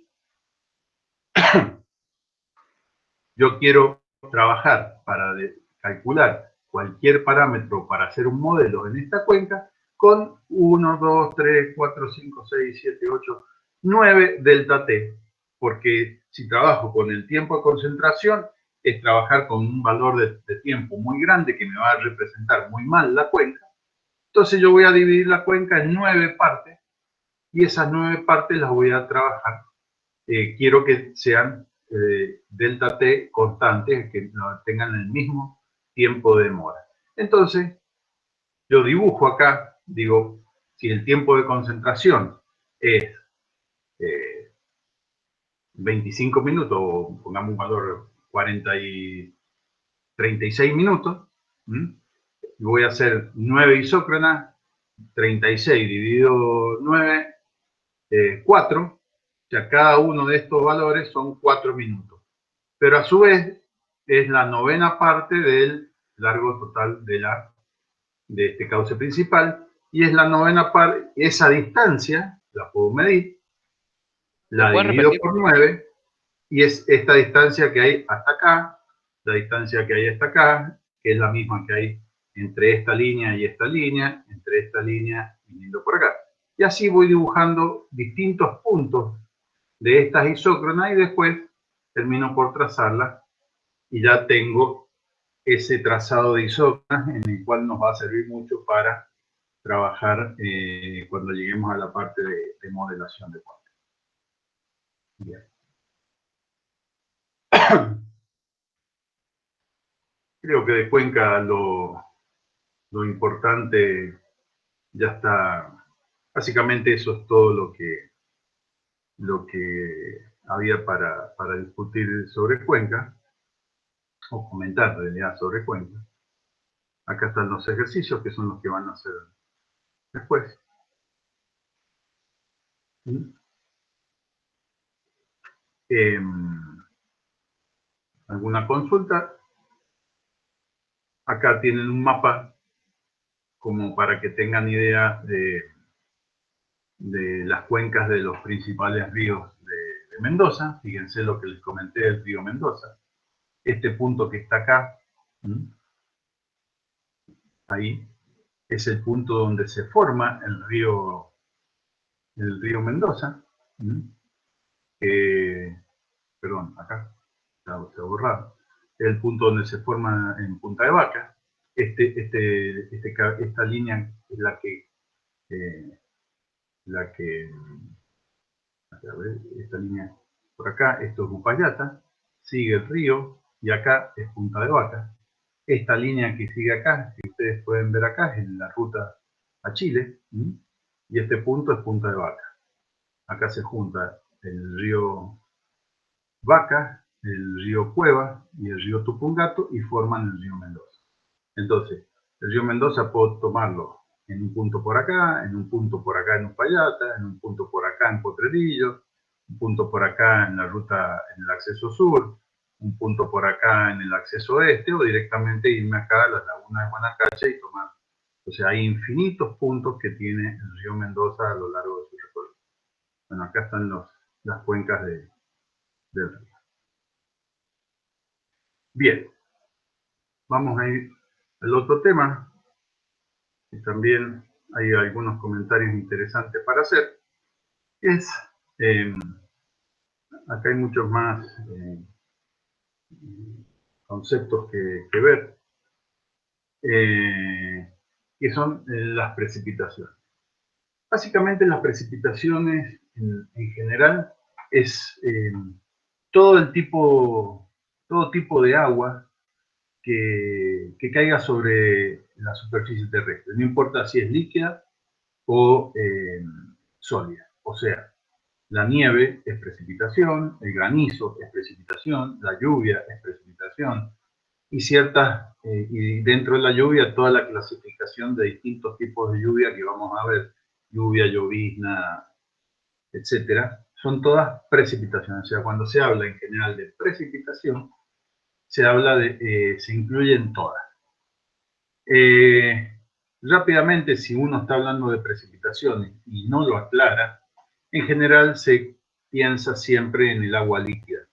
yo quiero trabajar para calcular cualquier parámetro para hacer un modelo en esta cuenca con 1, 2, 3, 4, 5, 6, 7, 8, 9 delta T. Porque si trabajo con el tiempo de concentración, es trabajar con un valor de tiempo muy grande que me va a representar muy mal la cuenca. Entonces yo voy a dividir la cuenca en 9 partes y esas 9 partes las voy a trabajar. Quiero que sean delta T constantes, que tengan el mismo tiempo de demora. Entonces, yo dibujo acá, digo, si el tiempo de concentración es 25 minutos, o pongamos un valor 36 minutos, voy a hacer 9 isócronas, 36 dividido 9, 4, o sea, cada uno de estos valores son 4 minutos. Pero a su vez es la 9ª parte del largo total de este cauce principal, y es la 9ª parte, esa distancia la puedo medir, la divido por 9, y es esta distancia que hay hasta acá, la distancia que hay hasta acá, que es la misma que hay entre esta línea y esta línea, entre esta línea viniendo por acá. Y así voy dibujando distintos puntos de estas isócronas y después termino por trazarlas y ya tengo ese trazado de isócronas en el cual nos va a servir mucho para trabajar cuando lleguemos a la parte de modelación de cuadros. Bien. Creo que de Cuenca lo importante ya está. Básicamente eso es todo lo que había para discutir sobre Cuenca, o comentar en realidad sobre Cuenca. Acá están los ejercicios que son los que van a hacer después. ¿Alguna consulta? Acá tienen un mapa como para que tengan idea de las cuencas de los principales ríos de Mendoza. Fíjense lo que les comenté del río Mendoza. Este punto que está acá, ahí, es el punto donde se forma el río Mendoza. Perdón, acá está borrado. El punto donde se forma en Punta de Vaca. Esta línea es la que a ver, esta línea por acá, esto es Upayata, sigue el río y acá es Punta de Vaca. Esta línea que sigue acá, que ustedes pueden ver acá, es la ruta a Chile, y este punto es Punta de Vaca. Acá se junta el río Vaca, el río Cueva y el río Tupungato y forman el río Mendoza. Entonces, el río Mendoza puedo tomarlo en un punto por acá, en un punto por acá en Upayata, en un punto por acá en Potrerillos, un punto por acá en la ruta, en el acceso sur, un punto por acá en el acceso oeste, o directamente irme acá a la laguna de Guanacache y tomar. O sea, hay infinitos puntos que tiene el río Mendoza a lo largo de su recorrido. Bueno, acá están las cuencas del río. Bien, vamos a ir al otro tema, y también hay algunos comentarios interesantes para hacer. Acá hay muchos más conceptos que ver, que son las precipitaciones. Básicamente las precipitaciones en general es todo tipo de agua que caiga sobre la superficie terrestre, no importa si es líquida o sólida. O sea, la nieve es precipitación, el granizo es precipitación, la lluvia es precipitación, y dentro de la lluvia toda la clasificación de distintos tipos de lluvia que vamos a ver, lluvia, llovizna, etcétera, son todas precipitaciones. O sea, cuando se habla en general de precipitación, se incluyen todas. Rápidamente, si uno está hablando de precipitaciones y no lo aclara, en general se piensa siempre en el agua líquida,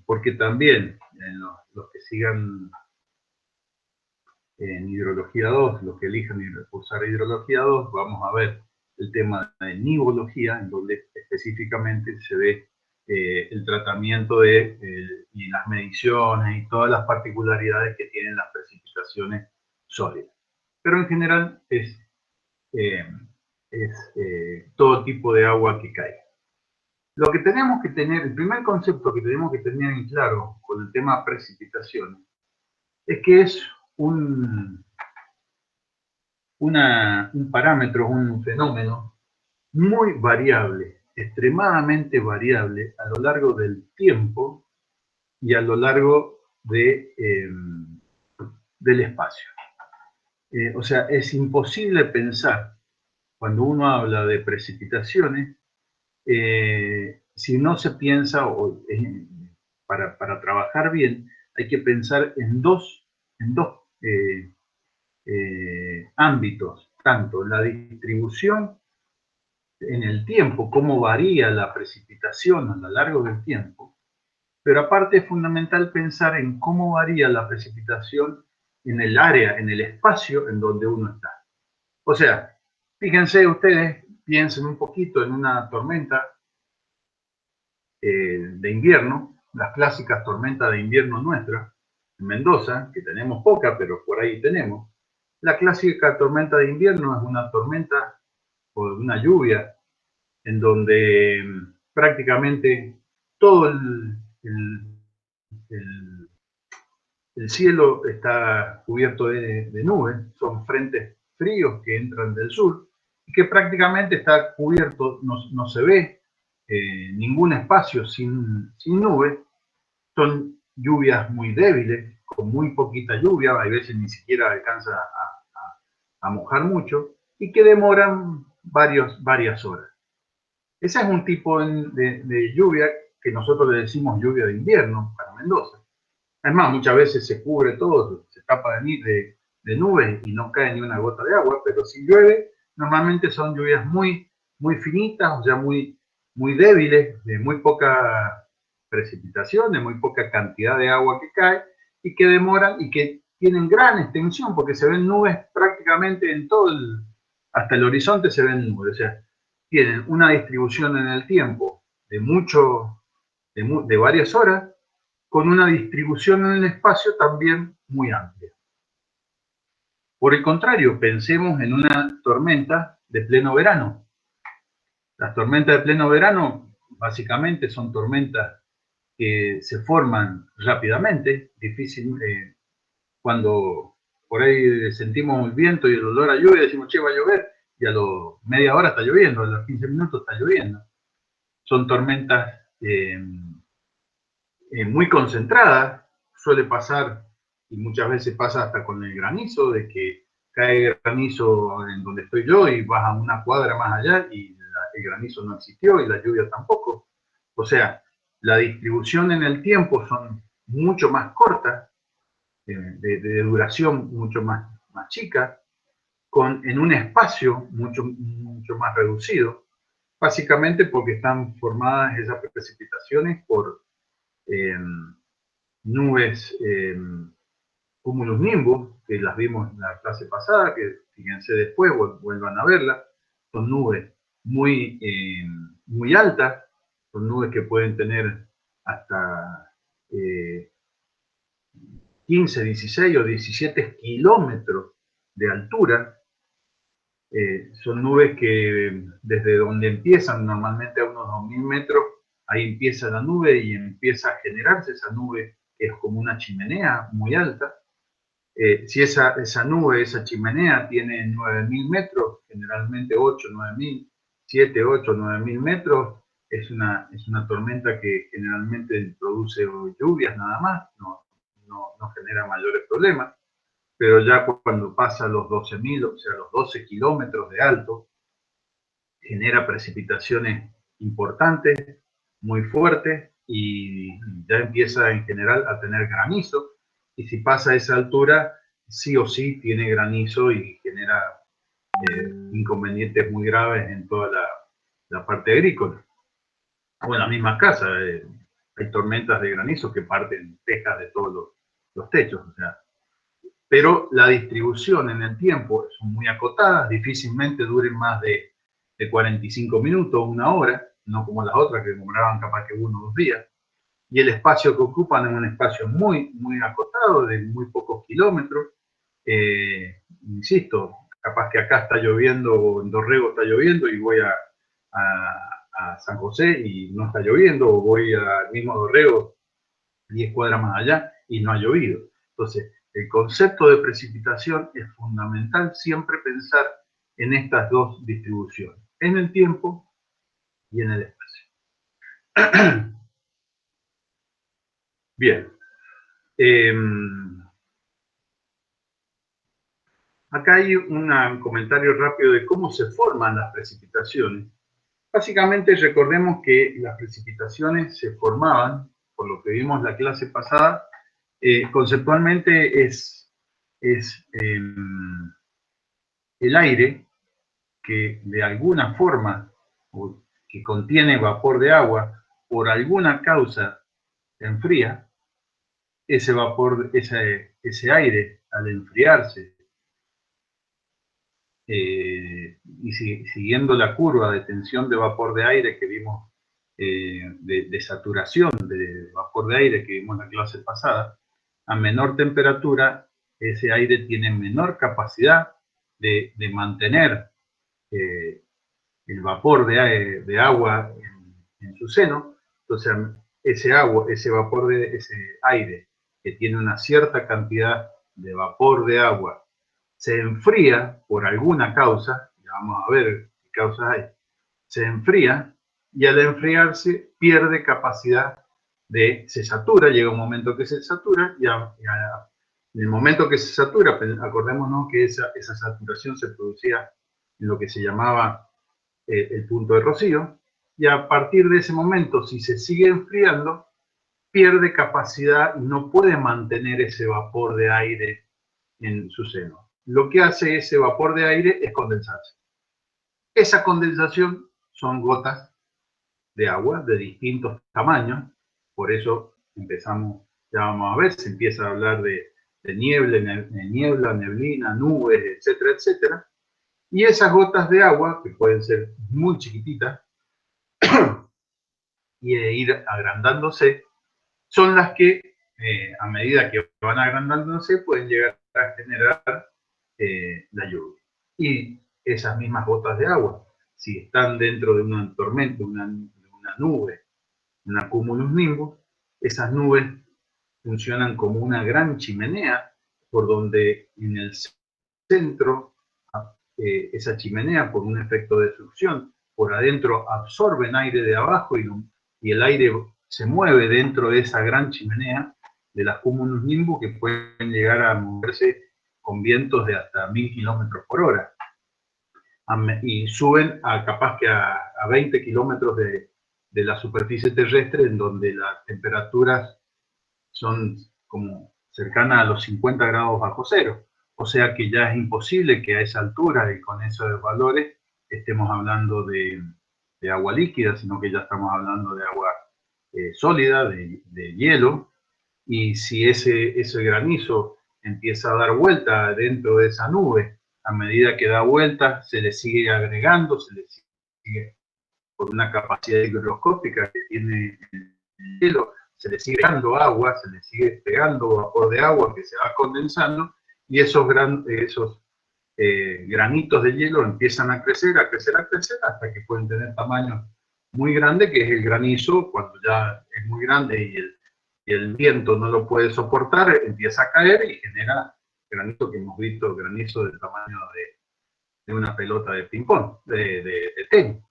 porque también los que sigan en Hidrología 2, los que elijan cursar Hidrología 2, vamos a ver el tema de nivología, en donde específicamente se ve el tratamiento y las mediciones y todas las particularidades que tienen las precipitaciones sólidas. Pero en general es todo tipo de agua que cae. Lo que tenemos que tener, el primer concepto que tenemos que tener en claro con el tema precipitaciones, es que es un parámetro, un fenómeno muy variable, extremadamente variable a lo largo del tiempo y a lo largo del espacio. O sea, es imposible pensar, cuando uno habla de precipitaciones, si no se piensa, para trabajar bien, hay que pensar en dos ámbitos, tanto la distribución en el tiempo, cómo varía la precipitación a lo largo del tiempo, pero aparte es fundamental pensar en cómo varía la precipitación en el área, en el espacio en donde uno está. O sea, fíjense ustedes, piensen un poquito en una tormenta de invierno, las clásicas tormentas de invierno nuestras, en Mendoza, que tenemos poca, pero por ahí tenemos. La clásica tormenta de invierno es una tormenta o una lluvia en donde prácticamente todo el cielo está cubierto de nubes, son frentes fríos que entran del sur y que prácticamente está cubierto, no se ve ningún espacio sin nubes, son lluvias muy débiles, con muy poquita lluvia, a veces ni siquiera alcanza a mojar mucho, y que demoran varias horas. Ese es un tipo de lluvia que nosotros le decimos lluvia de invierno para Mendoza. Es más, muchas veces se cubre todo, se tapa de nubes y no cae ni una gota de agua, pero si llueve, normalmente son lluvias muy finitas, o sea, muy débiles, de muy poca precipitación, de muy poca cantidad de agua que cae, y que demoran y que tienen gran extensión, porque se ven nubes prácticamente en todo hasta el horizonte se ven nubes, o sea, tienen una distribución en el tiempo de varias horas, con una distribución en el espacio también muy amplia. Por el contrario, pensemos en una tormenta de pleno verano. Las tormentas de pleno verano básicamente son tormentas que se forman rápidamente, cuando por ahí sentimos el viento y el olor a lluvia, decimos, che, va a llover, y a la media hora está lloviendo, a los 15 minutos está lloviendo. Son tormentas muy concentradas, suele pasar, y muchas veces pasa hasta con el granizo, de que cae granizo en donde estoy yo y vas a una cuadra más allá y el granizo no existió y la lluvia tampoco. O sea, la distribución en el tiempo son mucho más cortas, de duración mucho más chica, en un espacio mucho más reducido, básicamente porque están formadas esas precipitaciones por nubes cumulonimbus, que las vimos en la clase pasada, que fíjense después, vuelvan a verla, son nubes muy altas, son nubes que pueden tener hasta 15, 16 o 17 kilómetros de altura. Son nubes que desde donde empiezan, normalmente a unos 2000 metros, ahí empieza la nube y empieza a generarse esa nube que es como una chimenea muy alta. Si esa nube, esa chimenea tiene 9000 metros, generalmente 8, 9000, 7, 8, 9000 metros, es una tormenta que generalmente produce lluvias nada más, no genera mayores problemas, pero ya cuando pasa los 12.000, o sea, los 12 kilómetros de alto, genera precipitaciones importantes, muy fuertes, y ya empieza en general a tener granizo, y si pasa esa altura, sí o sí tiene granizo y genera inconvenientes muy graves en toda la parte agrícola. O en las mismas casas, hay tormentas de granizo que parten tejas de todos los techos, o sea. Pero la distribución en el tiempo son muy acotadas, difícilmente duren más de 45 minutos, una hora, no como las otras que demoraban capaz que 1 o 2 días. Y el espacio que ocupan es un espacio muy, muy acotado, de muy pocos kilómetros. Insisto, capaz que acá está lloviendo, o en Dorrego está lloviendo, y voy a San José y no está lloviendo, o voy al mismo Dorrego, 10 cuadras más allá, y no ha llovido. Entonces, el concepto de precipitación es fundamental siempre pensar en estas dos distribuciones, en el tiempo y en el espacio. Bien. Acá hay un comentario rápido de cómo se forman las precipitaciones. Básicamente recordemos que las precipitaciones se formaban, por lo que vimos la clase pasada, conceptualmente es el aire que de alguna forma, o que contiene vapor de agua, por alguna causa enfría. Ese vapor, ese aire, al enfriarse, y siguiendo la curva de tensión de vapor de aire que vimos, de saturación de vapor de aire que vimos en la clase pasada, a menor temperatura, ese aire tiene menor capacidad de mantener el vapor de agua en su seno. Entonces, ese vapor ese aire que tiene una cierta cantidad de vapor de agua se enfría por alguna causa, y vamos a ver qué causas hay, se enfría, y al enfriarse pierde capacidad se satura, llega un momento que se satura, y en el momento que se satura, acordémonos que esa saturación se producía en lo que se llamaba el punto de rocío, y a partir de ese momento, si se sigue enfriando, pierde capacidad y no puede mantener ese vapor de aire en su seno. Lo que hace ese vapor de aire es condensarse. Esa condensación son gotas de agua de distintos tamaños, por eso empezamos, ya vamos a ver, se empieza a hablar de niebla, neblina, nubes, etcétera, etcétera. Y esas gotas de agua, que pueden ser muy chiquititas, y ir agrandándose, son las que, a medida que van agrandándose, pueden llegar a generar la lluvia. Y esas mismas gotas de agua, si están dentro de una tormenta, una nube, una cumulus nimbus, esas nubes funcionan como una gran chimenea, por donde en el centro, esa chimenea, por un efecto de succión, por adentro absorben aire de abajo, y el aire se mueve dentro de esa gran chimenea de las cumulus nimbus, que pueden llegar a moverse con vientos de hasta 1000 kilómetros por hora. Y suben capaz que a 20 kilómetros de la superficie terrestre, en donde las temperaturas son como cercanas a los 50 grados bajo cero. O sea que ya es imposible que a esa altura y con esos valores estemos hablando de agua líquida, sino que ya estamos hablando de agua sólida, de hielo. Y si ese granizo empieza a dar vuelta dentro de esa nube, a medida que da vuelta, se le sigue agregando, se le sigue, por una capacidad higroscópica que tiene el hielo, se le sigue pegando agua, se le sigue pegando vapor de agua que se va condensando, y esos granitos de hielo empiezan a crecer, hasta que pueden tener tamaños muy grandes, que es el granizo. Cuando ya es muy grande y el viento no lo puede soportar, empieza a caer y genera granizo, que hemos visto, granizo del tamaño de una pelota de ping-pong, de tenis.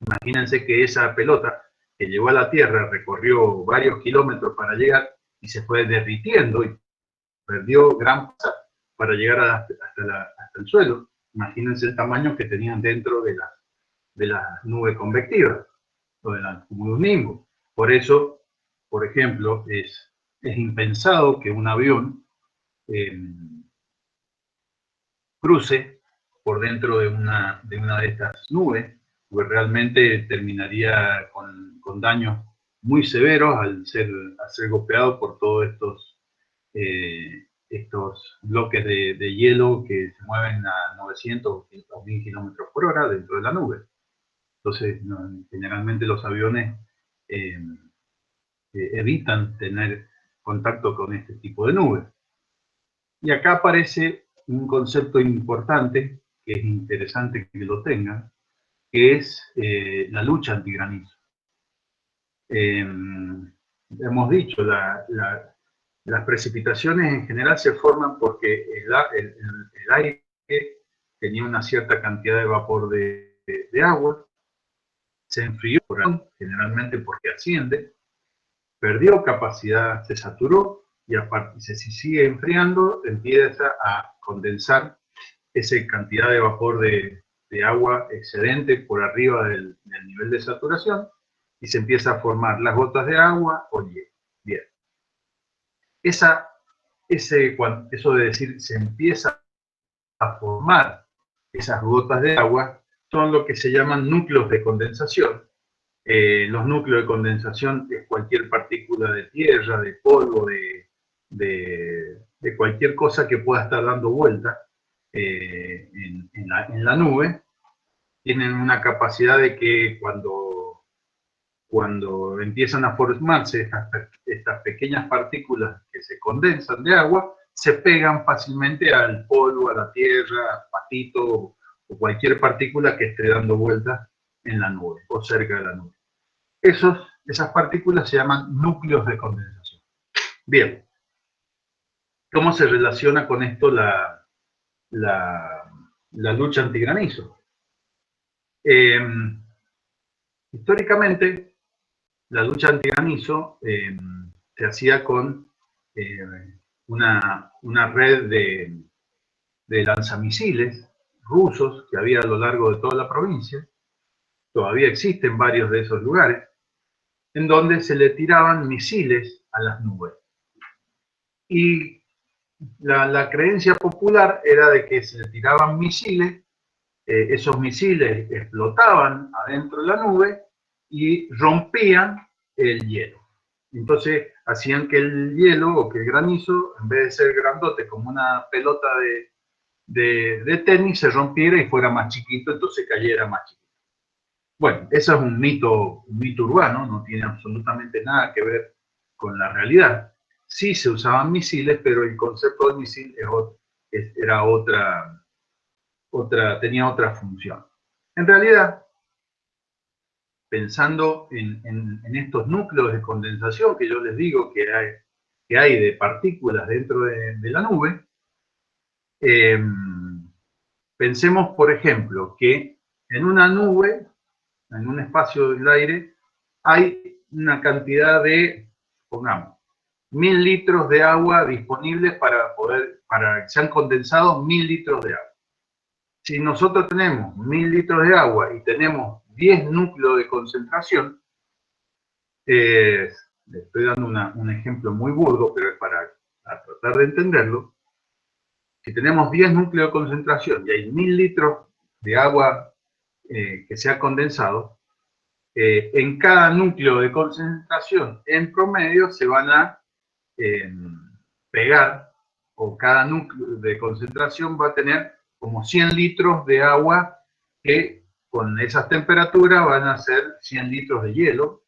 Imagínense que esa pelota que llegó a la Tierra recorrió varios kilómetros para llegar, y se fue derritiendo y perdió gran masa para llegar hasta el suelo. Imagínense el tamaño que tenían dentro de las nubes convectivas, o de la cumulus nimbus. Por eso, por ejemplo, es impensado que un avión cruce por dentro de una de estas nubes, porque realmente terminaría con daños muy severos al ser golpeado por todos estos bloques de hielo que se mueven a 900 o 1000 kilómetros por hora dentro de la nube. Entonces, generalmente los aviones evitan tener contacto con este tipo de nubes. Y acá aparece un concepto importante, que es interesante que lo tengan, que es la lucha antigranizo. Hemos dicho, las precipitaciones en general se forman porque el aire tenía una cierta cantidad de vapor de agua, se enfrió, generalmente porque asciende, perdió capacidad, se saturó y aparte, si sigue enfriando, empieza a condensar esa cantidad de vapor de agua excedente por arriba del nivel de saturación y se empieza a formar las gotas de agua o hielo. Bien. Eso de decir se empieza a formar esas gotas de agua son lo que se llaman núcleos de condensación. Los núcleos de condensación es cualquier partícula de tierra, de polvo, de cualquier cosa que pueda estar dando vuelta en la nube. Tienen una capacidad de que cuando empiezan a formarse estas pequeñas partículas que se condensan de agua, se pegan fácilmente al polvo, a la tierra, al patito o cualquier partícula que esté dando vueltas en la nube o cerca de la nube. Esas partículas se llaman núcleos de condensación. Bien, ¿cómo se relaciona con esto la lucha antigranizo? Históricamente, la lucha antigranizo se hacía con una red de lanzamisiles rusos que había a lo largo de toda la provincia. Todavía existen varios de esos lugares, en donde se le tiraban misiles a las nubes. Y la creencia popular era de que se le tiraban misiles, esos misiles explotaban adentro de la nube y rompían el hielo. Entonces hacían que el hielo o que el granizo, en vez de ser grandote como una pelota de tenis, se rompiera y fuera más chiquito, entonces cayera más chiquito. Bueno, eso es un mito urbano, no tiene absolutamente nada que ver con la realidad. Sí se usaban misiles, pero el concepto de misil tenía otra función. En realidad, pensando en estos núcleos de condensación que yo les digo que hay de partículas dentro de la nube, pensemos, por ejemplo, que en una nube, en un espacio del aire, hay una cantidad de, pongamos, 1000 litros de agua disponibles para que sean condensados 1000 litros de agua. Si nosotros tenemos 1000 litros de agua y tenemos 10 núcleos de concentración, le estoy dando un ejemplo muy burdo, pero es para tratar de entenderlo. Si tenemos 10 núcleos de concentración y hay 1000 litros de agua que se ha condensado, en cada núcleo de concentración, en promedio, se van a pegar, o cada núcleo de concentración va a tener como 100 litros de agua que con esas temperaturas van a ser 100 litros de hielo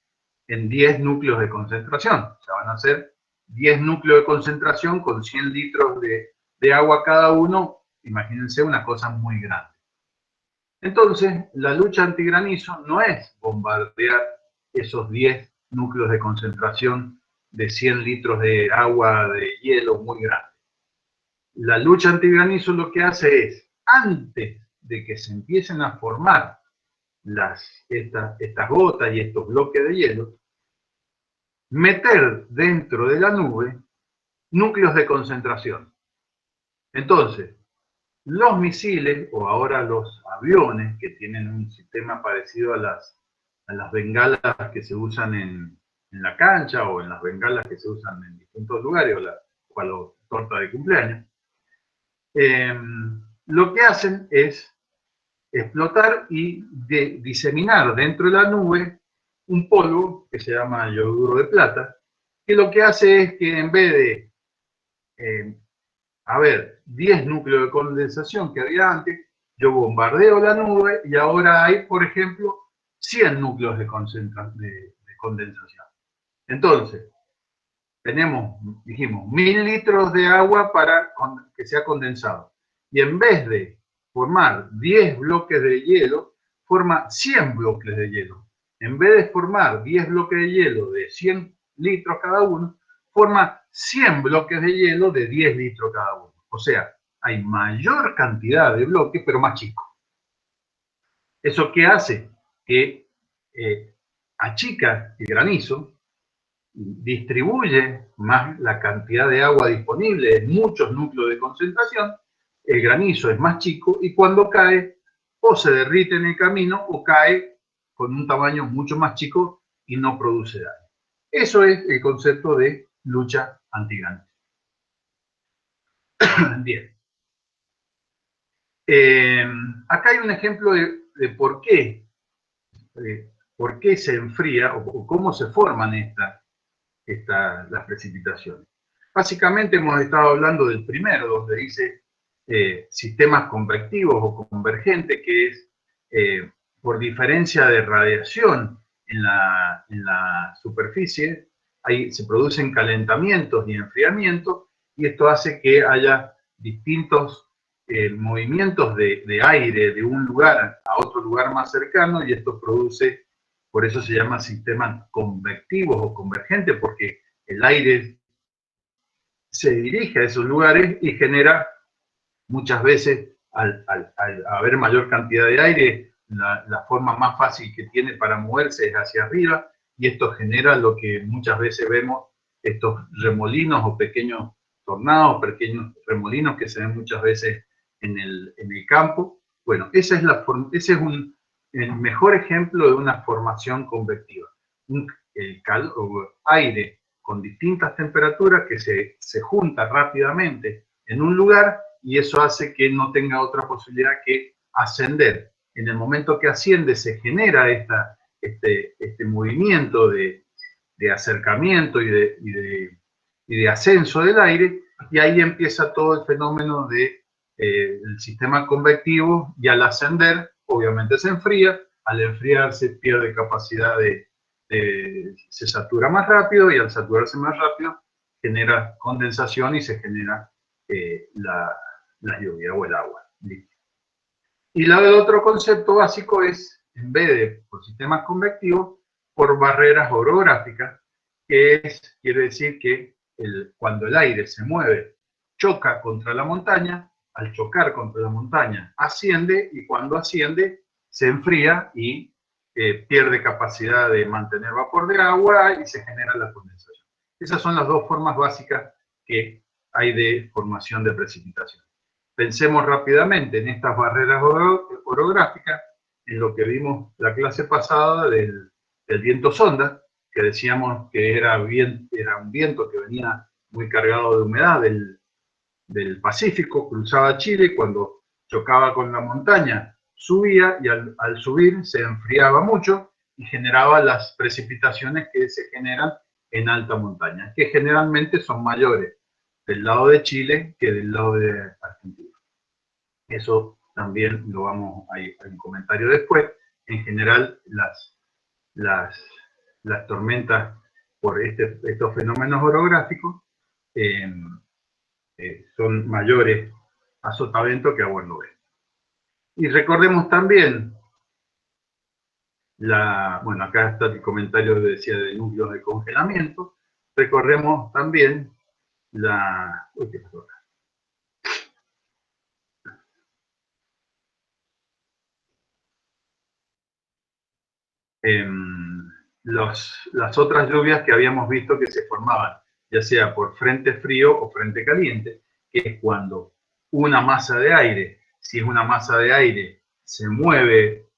en 10 núcleos de concentración. O sea, van a ser 10 núcleos de concentración con 100 litros de agua cada uno. Imagínense una cosa muy grande. Entonces, la lucha antigranizo no es bombardear esos 10 núcleos de concentración de 100 litros de agua de hielo muy grande. La lucha antigranizo lo que hace es, antes de que se empiecen a formar estas gotas y estos bloques de hielo, meter dentro de la nube núcleos de concentración. Entonces, los misiles, o ahora los aviones, que tienen un sistema parecido a las bengalas que se usan en la cancha, o en las bengalas que se usan en distintos lugares, o a la torta de cumpleaños, lo que hacen es explotar y diseminar dentro de la nube un polvo que se llama yoduro de plata, que lo que hace es que en vez de haber 10 núcleos de condensación que había antes, yo bombardeo la nube y ahora hay, por ejemplo, 100 núcleos de condensación. Entonces, dijimos, 1000 litros de agua para que sea condensado. Y en vez de formar 10 bloques de hielo, forma 100 bloques de hielo. En vez de formar 10 bloques de hielo de 100 litros cada uno, forma 100 bloques de hielo de 10 litros cada uno. O sea, hay mayor cantidad de bloques, pero más chicos. ¿Eso qué hace? Que achica el granizo, distribuye más la cantidad de agua disponible en muchos núcleos de concentración, el granizo es más chico y cuando cae o se derrite en el camino o cae con un tamaño mucho más chico y no produce daño. Eso es el concepto de lucha antigranizo. Bien. Acá hay un ejemplo de por qué se enfría o cómo se forman las precipitaciones. Básicamente hemos estado hablando del primero, donde dice sistemas convectivos o convergentes, que es por diferencia de radiación en la superficie, ahí se producen calentamientos y enfriamientos, y esto hace que haya distintos movimientos de aire de un lugar a otro lugar más cercano, y esto produce, por eso se llama sistemas convectivos o convergentes, porque el aire se dirige a esos lugares y genera muchas veces, al haber mayor cantidad de aire, la forma más fácil que tiene para moverse es hacia arriba, y esto genera lo que muchas veces vemos, estos remolinos o pequeños tornados, pequeños remolinos que se ven muchas veces en el campo. Bueno, ese es el mejor ejemplo de una formación convectiva. Aire con distintas temperaturas que se junta rápidamente en un lugar, y eso hace que no tenga otra posibilidad que ascender. En el momento que asciende se genera este movimiento de acercamiento y de ascenso del aire, y ahí empieza todo el fenómeno del sistema convectivo, y al ascender obviamente se enfría, al enfriarse pierde capacidad se satura más rápido, y al saturarse más rápido genera condensación y se genera la lluvia o el agua. Y el otro concepto básico es, en vez de por sistemas convectivos, por barreras orográficas, que quiere decir que cuando el aire se mueve, choca contra la montaña, al chocar contra la montaña asciende, y cuando asciende se enfría y pierde capacidad de mantener vapor de agua y se genera la condensación. Esas son las dos formas básicas que hay de formación de precipitación. Pensemos rápidamente en estas barreras orográficas, en lo que vimos la clase pasada del viento sonda, que decíamos que era un viento que venía muy cargado de humedad del Pacífico, cruzaba Chile, cuando chocaba con la montaña subía, y al subir se enfriaba mucho y generaba las precipitaciones que se generan en alta montaña, que generalmente son mayores del lado de Chile que del lado de Argentina. Eso también lo vamos a ir a un comentario después. En general, las tormentas por estos fenómenos orográficos son mayores a sotavento que a barlovento. Y recordemos también, bueno, acá está el comentario que decía de núcleos de congelamiento. Recordemos también las otras lluvias que habíamos visto que se formaban, ya sea por frente frío o frente caliente, que es cuando una masa de aire, si es una masa de aire, se mueve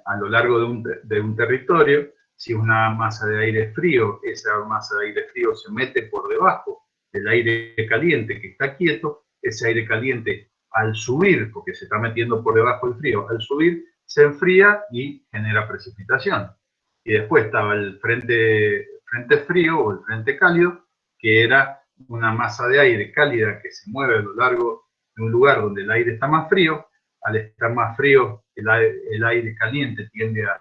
a lo largo de un territorio. Si es una masa de aire frío, esa masa de aire frío se mete por debajo del aire caliente que está quieto. Ese aire caliente, al subir, porque se está metiendo por debajo del frío, al subir se enfría y genera precipitación. Y después estaba el frente frío o el frente cálido, que era una masa de aire cálida que se mueve a lo largo de un lugar donde el aire está más frío. Al estar más frío, el aire caliente tiende a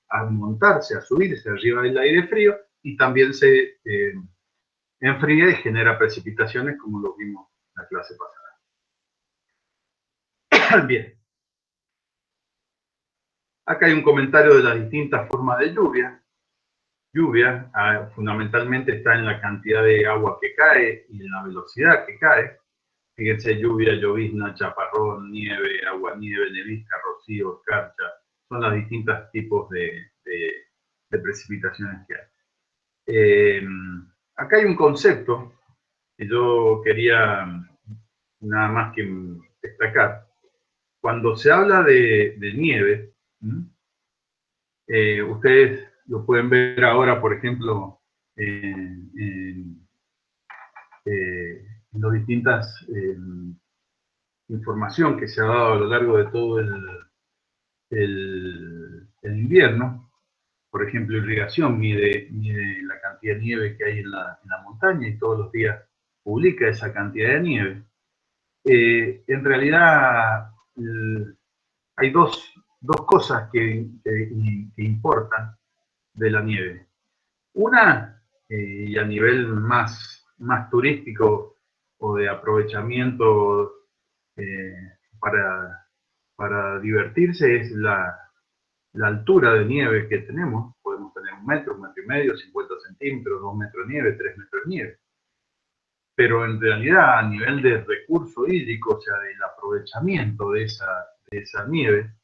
a montarse, a subirse arriba del aire frío y también se enfría y genera precipitaciones como lo vimos en la clase pasada. Bien. Acá hay un comentario de las distintas formas de lluvia. Lluvia fundamentalmente está en la cantidad de agua que cae y en la velocidad que cae. Fíjense, lluvia, llovizna, chaparrón, nieve, aguanieve, nevisca, rocío, escarcha. Son los distintos tipos de precipitaciones que hay. Acá hay un concepto que yo quería nada más que destacar. Cuando se habla de nieve, ustedes lo pueden ver ahora, por ejemplo, en las distintas información que se ha dado a lo largo de todo el invierno. Por ejemplo, irrigación mide la cantidad de nieve que hay en la montaña y todos los días publica esa cantidad de nieve. En realidad hay dos cosas que importan de la nieve. Una, y a nivel más turístico o de aprovechamiento para divertirse, es la altura de nieve que tenemos. Podemos tener 1 metro, 1,5 metros, 50 centímetros, 2 metros de nieve, 3 metros de nieve. Pero en realidad, a nivel de recurso hídrico, o sea, del aprovechamiento de esa nieve,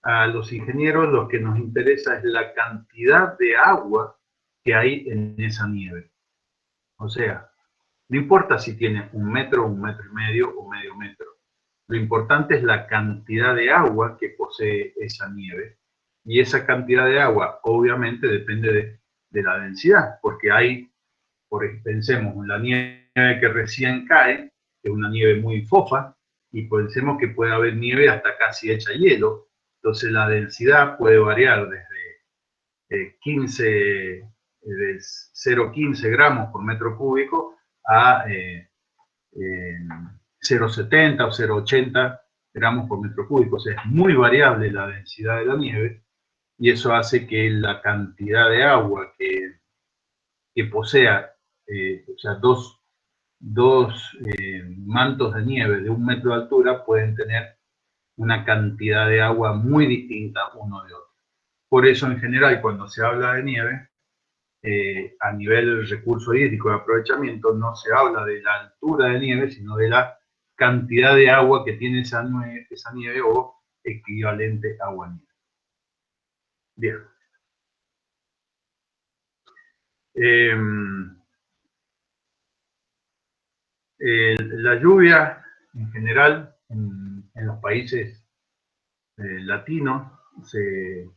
a los ingenieros lo que nos interesa es la cantidad de agua que hay en esa nieve. O sea, no importa si tiene 1 metro, 1,5 metros o medio metro. Lo importante es la cantidad de agua que posee esa nieve. Y esa cantidad de agua, obviamente, depende de la densidad, porque hay, pensemos en la nieve que recién cae, que es una nieve muy fofa, y pensemos que puede haber nieve hasta casi hecha hielo. Entonces la densidad puede variar desde 0,15 gramos por metro cúbico a 0,70 o 0,80 gramos por metro cúbico. O sea, es muy variable la densidad de la nieve y eso hace que la cantidad de agua que posea, o sea, dos mantos de nieve de 1 metro de altura pueden tener una cantidad de agua muy distinta uno de otro. Por eso, en general, cuando se habla de nieve, a nivel recurso hídrico de aprovechamiento, no se habla de la altura de nieve, sino de la cantidad de agua que tiene esa nieve o equivalente agua-nieve. Bien. La lluvia, en general, en los países latinos, se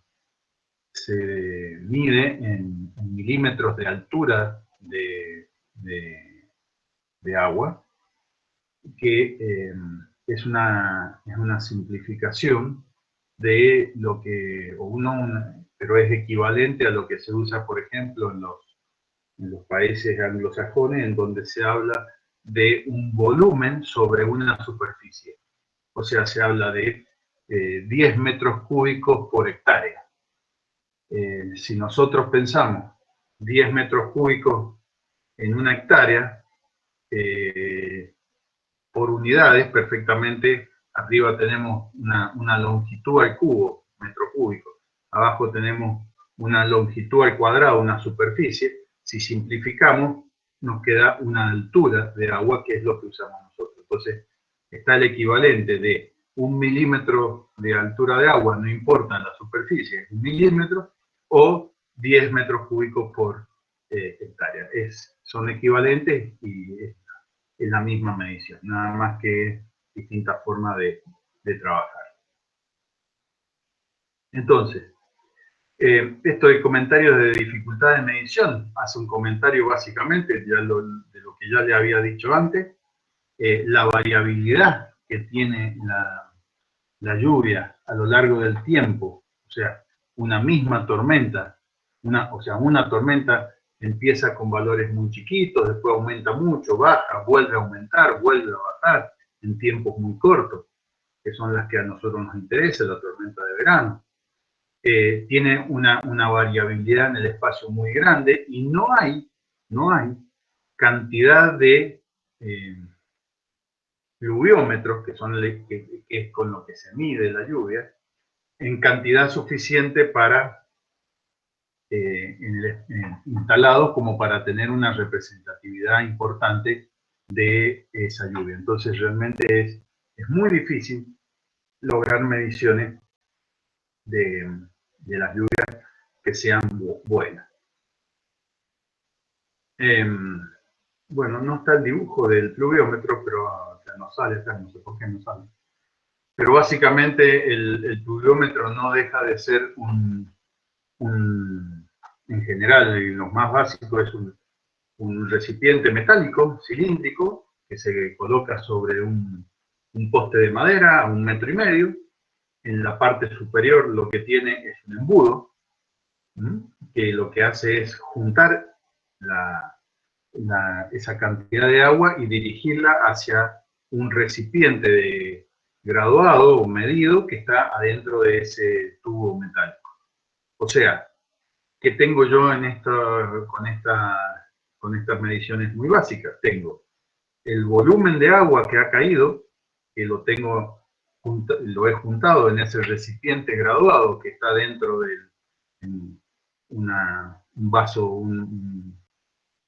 mide en milímetros de altura de agua, que es una simplificación de lo que pero es equivalente a lo que se usa, por ejemplo, en los países anglosajones, en donde se habla de un volumen sobre una superficie. O sea, se habla de 10 metros cúbicos por hectárea. Si nosotros pensamos 10 metros cúbicos en una hectárea, por unidades, perfectamente, arriba tenemos una longitud al cubo, metro cúbico. Abajo tenemos una longitud al cuadrado, una superficie. Si simplificamos, nos queda una altura de agua, que es lo que usamos nosotros. Entonces, está el equivalente de 1 milímetro de altura de agua, no importa la superficie, es 1 milímetro, o 10 metros cúbicos por hectárea. Son equivalentes y es la misma medición, nada más que distintas formas de trabajar. Entonces, esto de comentarios de dificultad de medición, hace un comentario básicamente de lo que ya le había dicho antes, la variabilidad que tiene la lluvia a lo largo del tiempo, o sea, una misma tormenta, una tormenta empieza con valores muy chiquitos, después aumenta mucho, baja, vuelve a aumentar, vuelve a bajar en tiempos muy cortos, que son las que a nosotros nos interesa, la tormenta de verano. tiene una variabilidad en el espacio muy grande y no hay cantidad de pluviómetros, que es con lo que se mide la lluvia, en cantidad suficiente para instalados como para tener una representatividad importante de esa lluvia. Entonces realmente es muy difícil lograr mediciones de las lluvias que sean buenas. Bueno, no está el dibujo del pluviómetro, pero no sale acá, no sé por qué no sale. Pero básicamente el pluviómetro no deja de ser en general, lo más básico es un recipiente metálico, cilíndrico, que se coloca sobre un poste de madera a 1,5 metros. En la parte superior lo que tiene es un embudo, que lo que hace es juntar esa cantidad de agua y dirigirla hacia un recipiente graduado o medido que está adentro de ese tubo metálico. O sea, ¿qué tengo yo con estas mediciones muy básicas? Tengo el volumen de agua que ha caído, que lo he juntado en ese recipiente graduado que está dentro de un vaso, un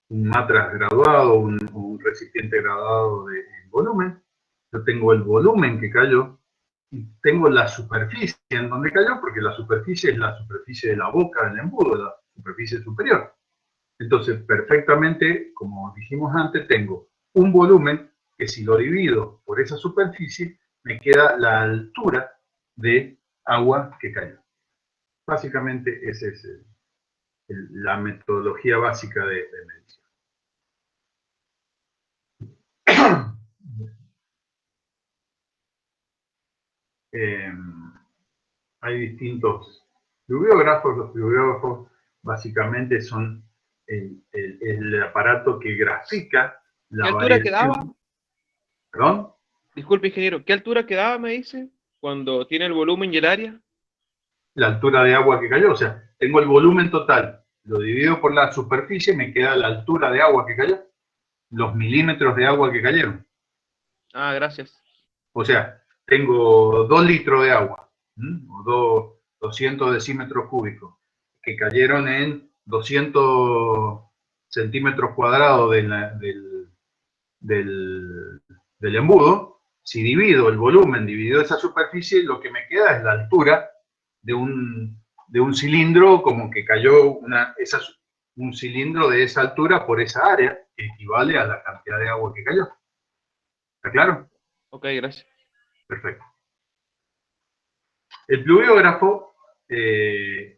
matraz graduado, un recipiente graduado de volumen. Yo tengo el volumen que cayó y tengo la superficie en donde cayó, porque la superficie es la superficie de la boca del embudo, la superficie superior. Entonces, perfectamente, como dijimos antes, tengo un volumen que si lo divido por esa superficie, me queda la altura de agua que cayó. Básicamente, esa es la metodología básica de medición. Hay distintos pluviógrafos. Los pluviógrafos básicamente son el aparato que grafica la ¿Qué altura variación. quedaba? ¿Perdón? Disculpe, ingeniero, ¿qué altura quedaba, me dice, cuando tiene el volumen y el área? La altura de agua que cayó, o sea, tengo el volumen total, lo divido por la superficie, me queda la altura de agua que cayó, los milímetros de agua que cayeron. Ah, gracias. O sea, tengo 2 litros de agua, o 200 decímetros cúbicos, que cayeron en 200 centímetros cuadrados del embudo. Si divido el volumen, dividido esa superficie, lo que me queda es la altura de un cilindro, como que cayó un cilindro de esa altura por esa área, que equivale a la cantidad de agua que cayó. ¿Está claro? Ok, gracias. Perfecto. El pluviógrafo,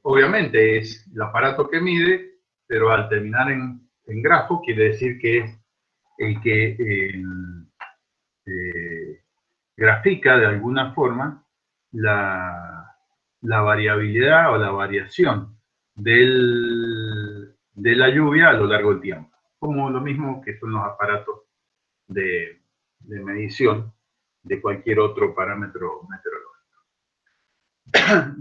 obviamente, es el aparato que mide, pero al terminar en grafo, quiere decir que es el que grafica de alguna forma la variabilidad o la variación de la lluvia a lo largo del tiempo. Como lo mismo que son los aparatos de medición de cualquier otro parámetro meteorológico.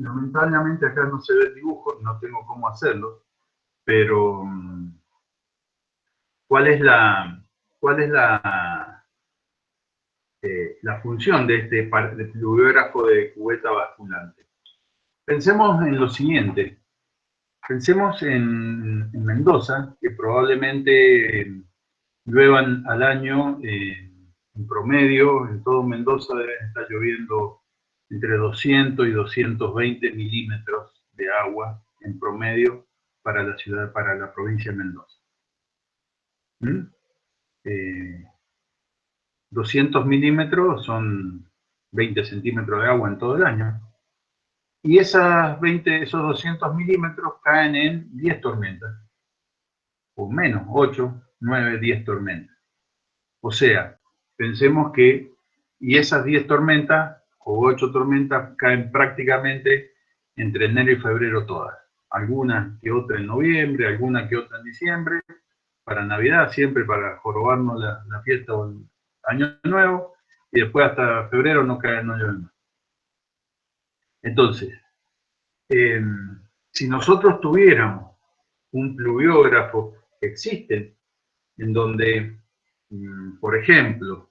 Lamentablemente acá no se ve el dibujo, no tengo cómo hacerlo, pero ¿cuál es la función de este pluviógrafo de cubeta basculante? Pensemos en lo siguiente. Pensemos en Mendoza, que probablemente lluevan al año, en promedio, en todo Mendoza debe estar lloviendo entre 200 y 220 milímetros de agua en promedio para la provincia de Mendoza. 200 milímetros son 20 centímetros de agua en todo el año. Y esos 200 milímetros caen en 10 tormentas. O menos, 8, 9, 10 tormentas. O sea, pensemos que, y esas 10 tormentas, o 8 tormentas, caen prácticamente entre enero y febrero todas. Algunas que otra en noviembre, alguna que otra en diciembre, para Navidad, siempre para jorobarnos la fiesta o el Año Nuevo, y después hasta febrero no llueve más. Entonces, si nosotros tuviéramos un pluviógrafo que existe, en donde, por ejemplo,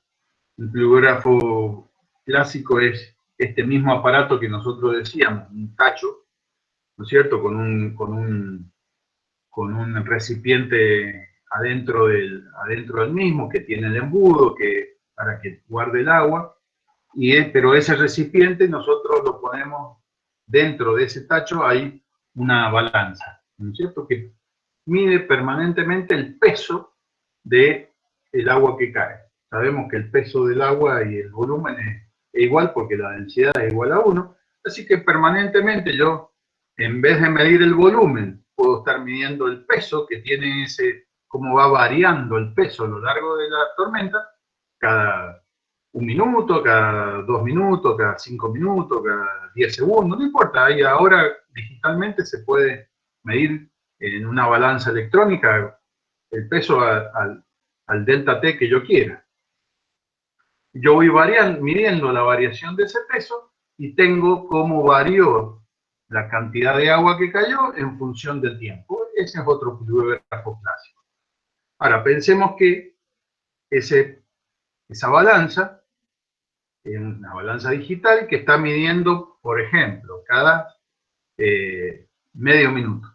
un pluviógrafo clásico es este mismo aparato que nosotros decíamos, un tacho, ¿no es cierto?, con un recipiente adentro del mismo, que tiene el embudo para que guarde el agua, pero ese recipiente nosotros lo ponemos dentro de ese tacho, hay una balanza, ¿no es cierto?, que mide permanentemente el peso del agua que cae. Sabemos que el peso del agua y el volumen es igual porque la densidad es igual a 1, así que permanentemente yo, en vez de medir el volumen, puedo estar midiendo el peso que tiene cómo va variando el peso a lo largo de la tormenta, cada 1 minuto, cada 2 minutos, cada 5 minutos, cada 10 segundos, no importa. Ahí ahora digitalmente se puede medir en una balanza electrónica el peso al delta T que yo quiera. Yo voy midiendo la variación de ese peso y tengo cómo varió la cantidad de agua que cayó en función del tiempo. Ese es otro pluviógrafo clásico. Ahora, pensemos que esa balanza es una balanza digital que está midiendo, por ejemplo, cada medio minuto,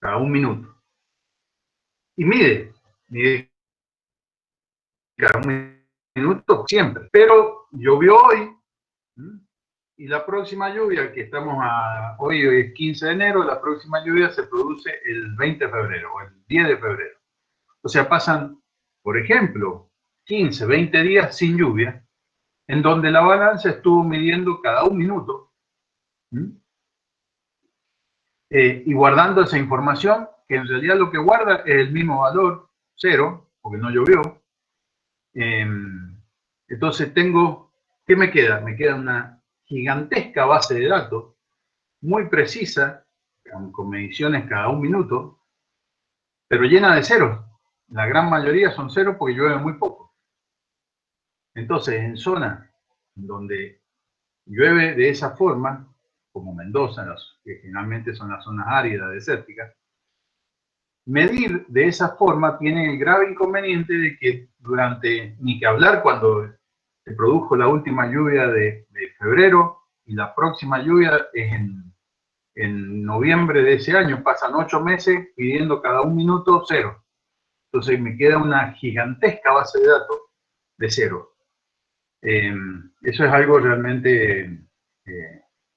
cada 1 minuto. Y mide cada 1 minuto siempre. Pero llovió hoy, y la próxima lluvia, que hoy es 15 de enero, la próxima lluvia se produce el 20 de febrero o el 10 de febrero. O sea, pasan, por ejemplo, 15, 20 días sin lluvia, en donde la balanza estuvo midiendo cada 1 minuto y guardando esa información, que en realidad lo que guarda es el mismo valor, 0, porque no llovió. Entonces ¿qué me queda? Me queda una gigantesca base de datos, muy precisa, con mediciones cada 1 minuto, pero llena de ceros. La gran mayoría son ceros porque llueve muy poco. Entonces, en zonas donde llueve de esa forma, como Mendoza, que generalmente son las zonas áridas, desérticas, medir de esa forma tiene el grave inconveniente de que ni que hablar cuando se produjo la última lluvia de febrero y la próxima lluvia es en noviembre de ese año, pasan 8 meses pidiendo cada 1 minuto 0. Entonces me queda una gigantesca base de datos de 0. Eso es algo realmente,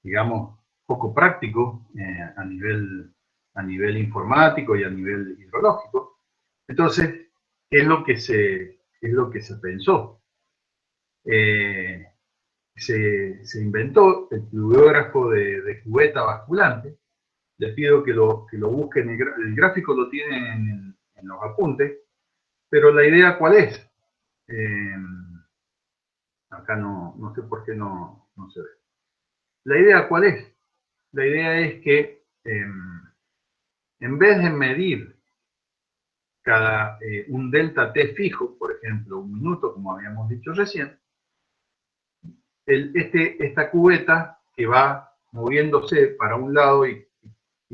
digamos, poco práctico a nivel informático y a nivel hidrológico. Entonces, ¿qué es lo que se pensó? Se inventó el pluviógrafo de cubeta basculante. Les pido que lo busquen, el gráfico lo tienen en los apuntes, pero la idea ¿cuál es? Acá no sé por qué no se ve. ¿La idea cuál es? La idea es que en vez de medir un delta T fijo, por ejemplo, 1 minuto, como habíamos dicho recién, esta cubeta que va moviéndose para un lado y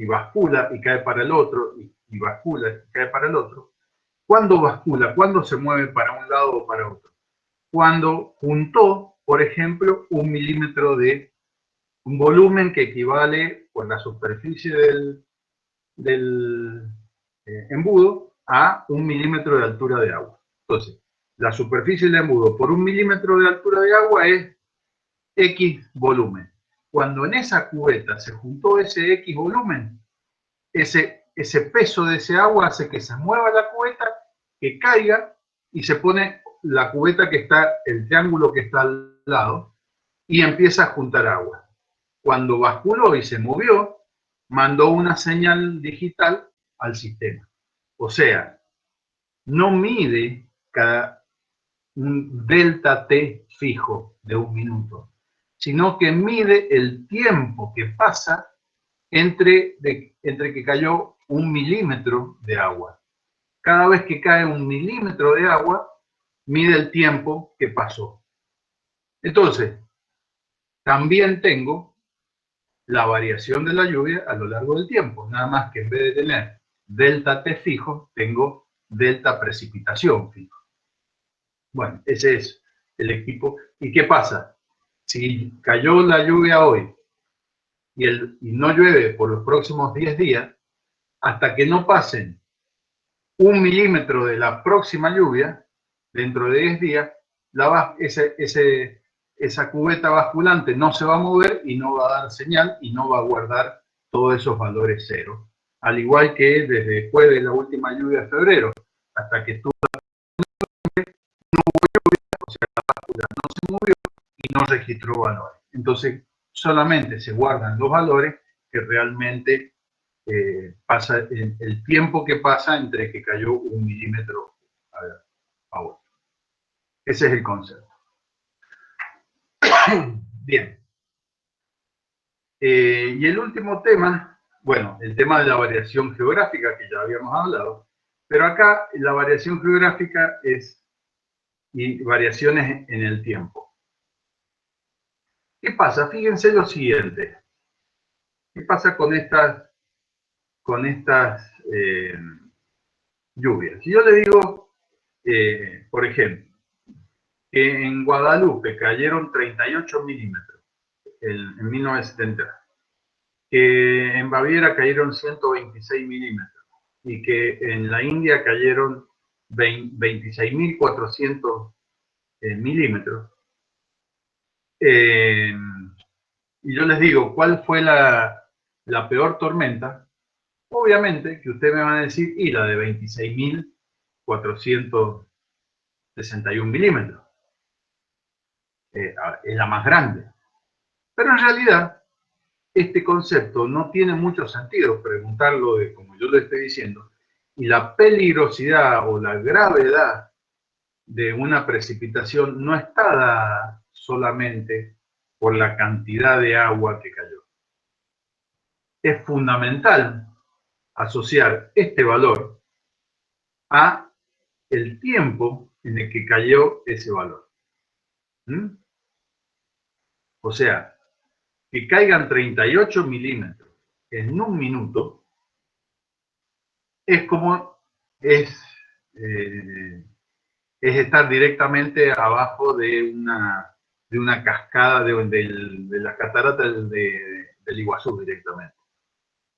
bascula y cae para el otro, y bascula y cae para el otro. ¿Cuándo bascula? ¿Cuándo se mueve para un lado o para otro? Cuando juntó, por ejemplo, 1 milímetro de un volumen que equivale por la superficie del embudo a 1 milímetro de altura de agua. Entonces, la superficie del embudo por 1 milímetro de altura de agua es X volumen. Cuando en esa cubeta se juntó ese X volumen, ese peso de ese agua hace que se mueva la cubeta, que caiga y se pone la cubeta el triángulo que está al lado, y empieza a juntar agua. Cuando basculó y se movió, mandó una señal digital al sistema. O sea, no mide un delta T fijo de 1 minuto, sino que mide el tiempo que pasa entre que cayó 1 milímetro de agua. Cada vez que cae 1 milímetro de agua, mide el tiempo que pasó. Entonces, también tengo la variación de la lluvia a lo largo del tiempo. Nada más que en vez de tener delta T fijo, tengo delta precipitación fijo. Bueno, ese es el equipo. ¿Y qué pasa? Si cayó la lluvia hoy y no llueve por los próximos 10 días, hasta que no pasen 1 milímetro de la próxima lluvia, dentro de 10 días, esa cubeta basculante no se va a mover y no va a dar señal y no va a guardar todos esos valores cero. Al igual que desde después de la última lluvia de febrero, hasta que estuvo no hubo lluvia, o sea, la báscula no se movió y no registró valores. Entonces, solamente se guardan los valores que realmente pasa el tiempo que pasa entre que cayó 1 milímetro a otro. Ese es el concepto. Bien. Y el último tema, bueno, el tema de la variación geográfica que ya habíamos hablado, pero acá la variación geográfica es y variaciones en el tiempo. ¿Qué pasa? Fíjense lo siguiente. ¿Qué pasa con estas lluvias? Si yo le digo, por ejemplo, que en Guadalupe cayeron 38 milímetros en 1970, que en Baviera cayeron 126 milímetros y que en la India cayeron 26.400 milímetros. Y yo les digo, ¿cuál fue la peor tormenta? Obviamente que ustedes me van a decir, y la de 26.461 milímetros. Es la más grande. Pero en realidad, este concepto no tiene mucho sentido preguntarlo de como yo lo estoy diciendo, y la peligrosidad o la gravedad de una precipitación no está dada solamente por la cantidad de agua que cayó. Es fundamental asociar este valor a el tiempo en el que cayó ese valor. O sea, que caigan 38 milímetros en 1 minuto es como es estar directamente abajo de una cascada de la catarata del Iguazú directamente.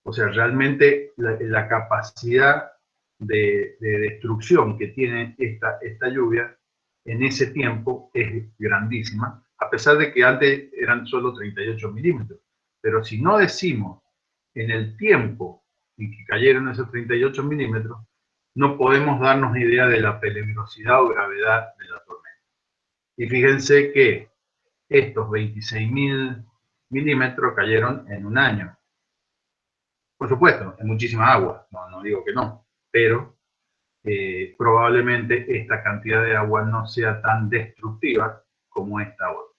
O sea, realmente la capacidad de destrucción que tiene esta lluvia en ese tiempo es grandísima, a pesar de que antes eran solo 38 milímetros. Pero si no decimos en el tiempo en que cayeron esos 38 milímetros, no podemos darnos idea de la peligrosidad o gravedad de la tormenta. Y fíjense que estos 26.000 milímetros cayeron en un año. Por supuesto, es muchísima agua, no digo que no, pero probablemente esta cantidad de agua no sea tan destructiva como esta otra.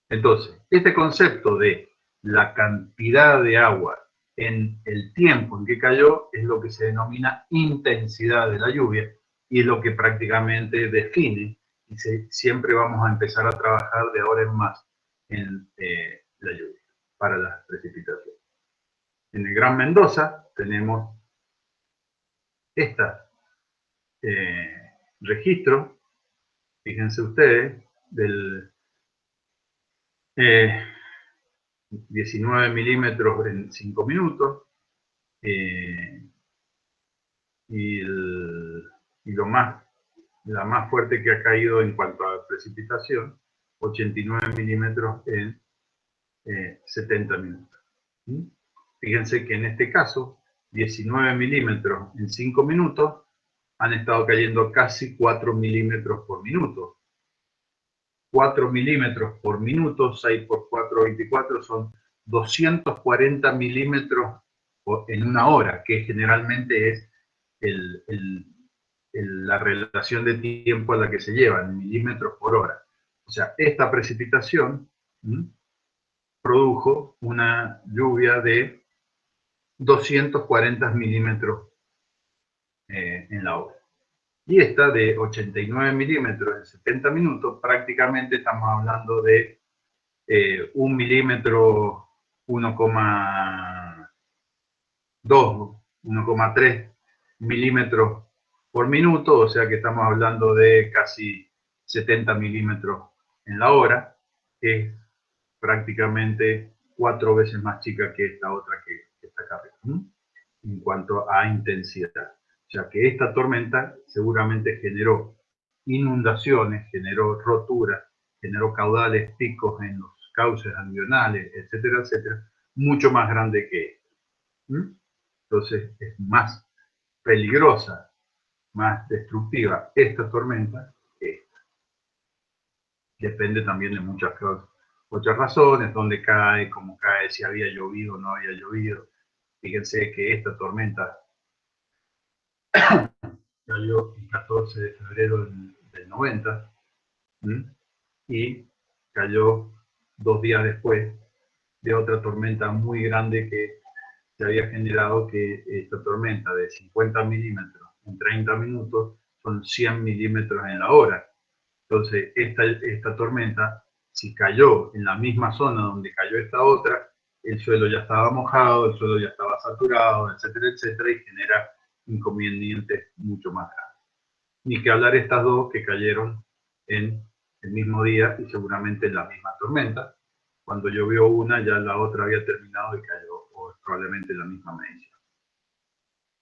Entonces, este concepto de la cantidad de agua en el tiempo en que cayó es lo que se denomina intensidad de la lluvia y es lo que prácticamente define y siempre vamos a empezar a trabajar de ahora en más en la lluvia para las precipitaciones. En el Gran Mendoza tenemos este registro, fíjense ustedes, del 19 milímetros en 5 minutos y la más fuerte que ha caído en cuanto a precipitación, 89 milímetros en 70 minutos. Fíjense que en este caso, 19 milímetros en 5 minutos han estado cayendo casi 4 milímetros por minuto. 4 milímetros por minuto, 6 por 4, 24, son 240 milímetros en una hora, que generalmente es la relación de tiempo a la que se lleva, en milímetros por hora. O sea, esta precipitación produjo una lluvia de 240 milímetros en la hora. Y esta de 89 milímetros en 70 minutos, prácticamente estamos hablando de 1 milímetro 1,2, 1,3 milímetros por minuto, o sea que estamos hablando de casi 70 milímetros en la hora, que es prácticamente 4 veces más chica que esta otra que está acá arriba, en cuanto a intensidad. O sea que esta tormenta seguramente generó inundaciones, generó roturas, generó caudales, picos en los cauces aluvionales, etcétera, etcétera, mucho más grande que esta. Entonces es más peligrosa, más destructiva esta tormenta que esta. Depende también de muchas razones, dónde cae, cómo cae, si había llovido o no había llovido. Fíjense que esta tormenta cayó el 14 de febrero del 90 y cayó 2 días después de otra tormenta muy grande que se había generado, que esta tormenta de 50 milímetros en 30 minutos son 100 milímetros en la hora. Entonces, esta tormenta, si cayó en la misma zona donde cayó esta otra, el suelo ya estaba mojado, el suelo ya estaba saturado, etcétera, etcétera, y genera inconvenientes mucho más grandes. Ni que hablar estas dos que cayeron en el mismo día y seguramente en la misma tormenta. Cuando llovió una, ya la otra había terminado y cayó, o probablemente la misma medición.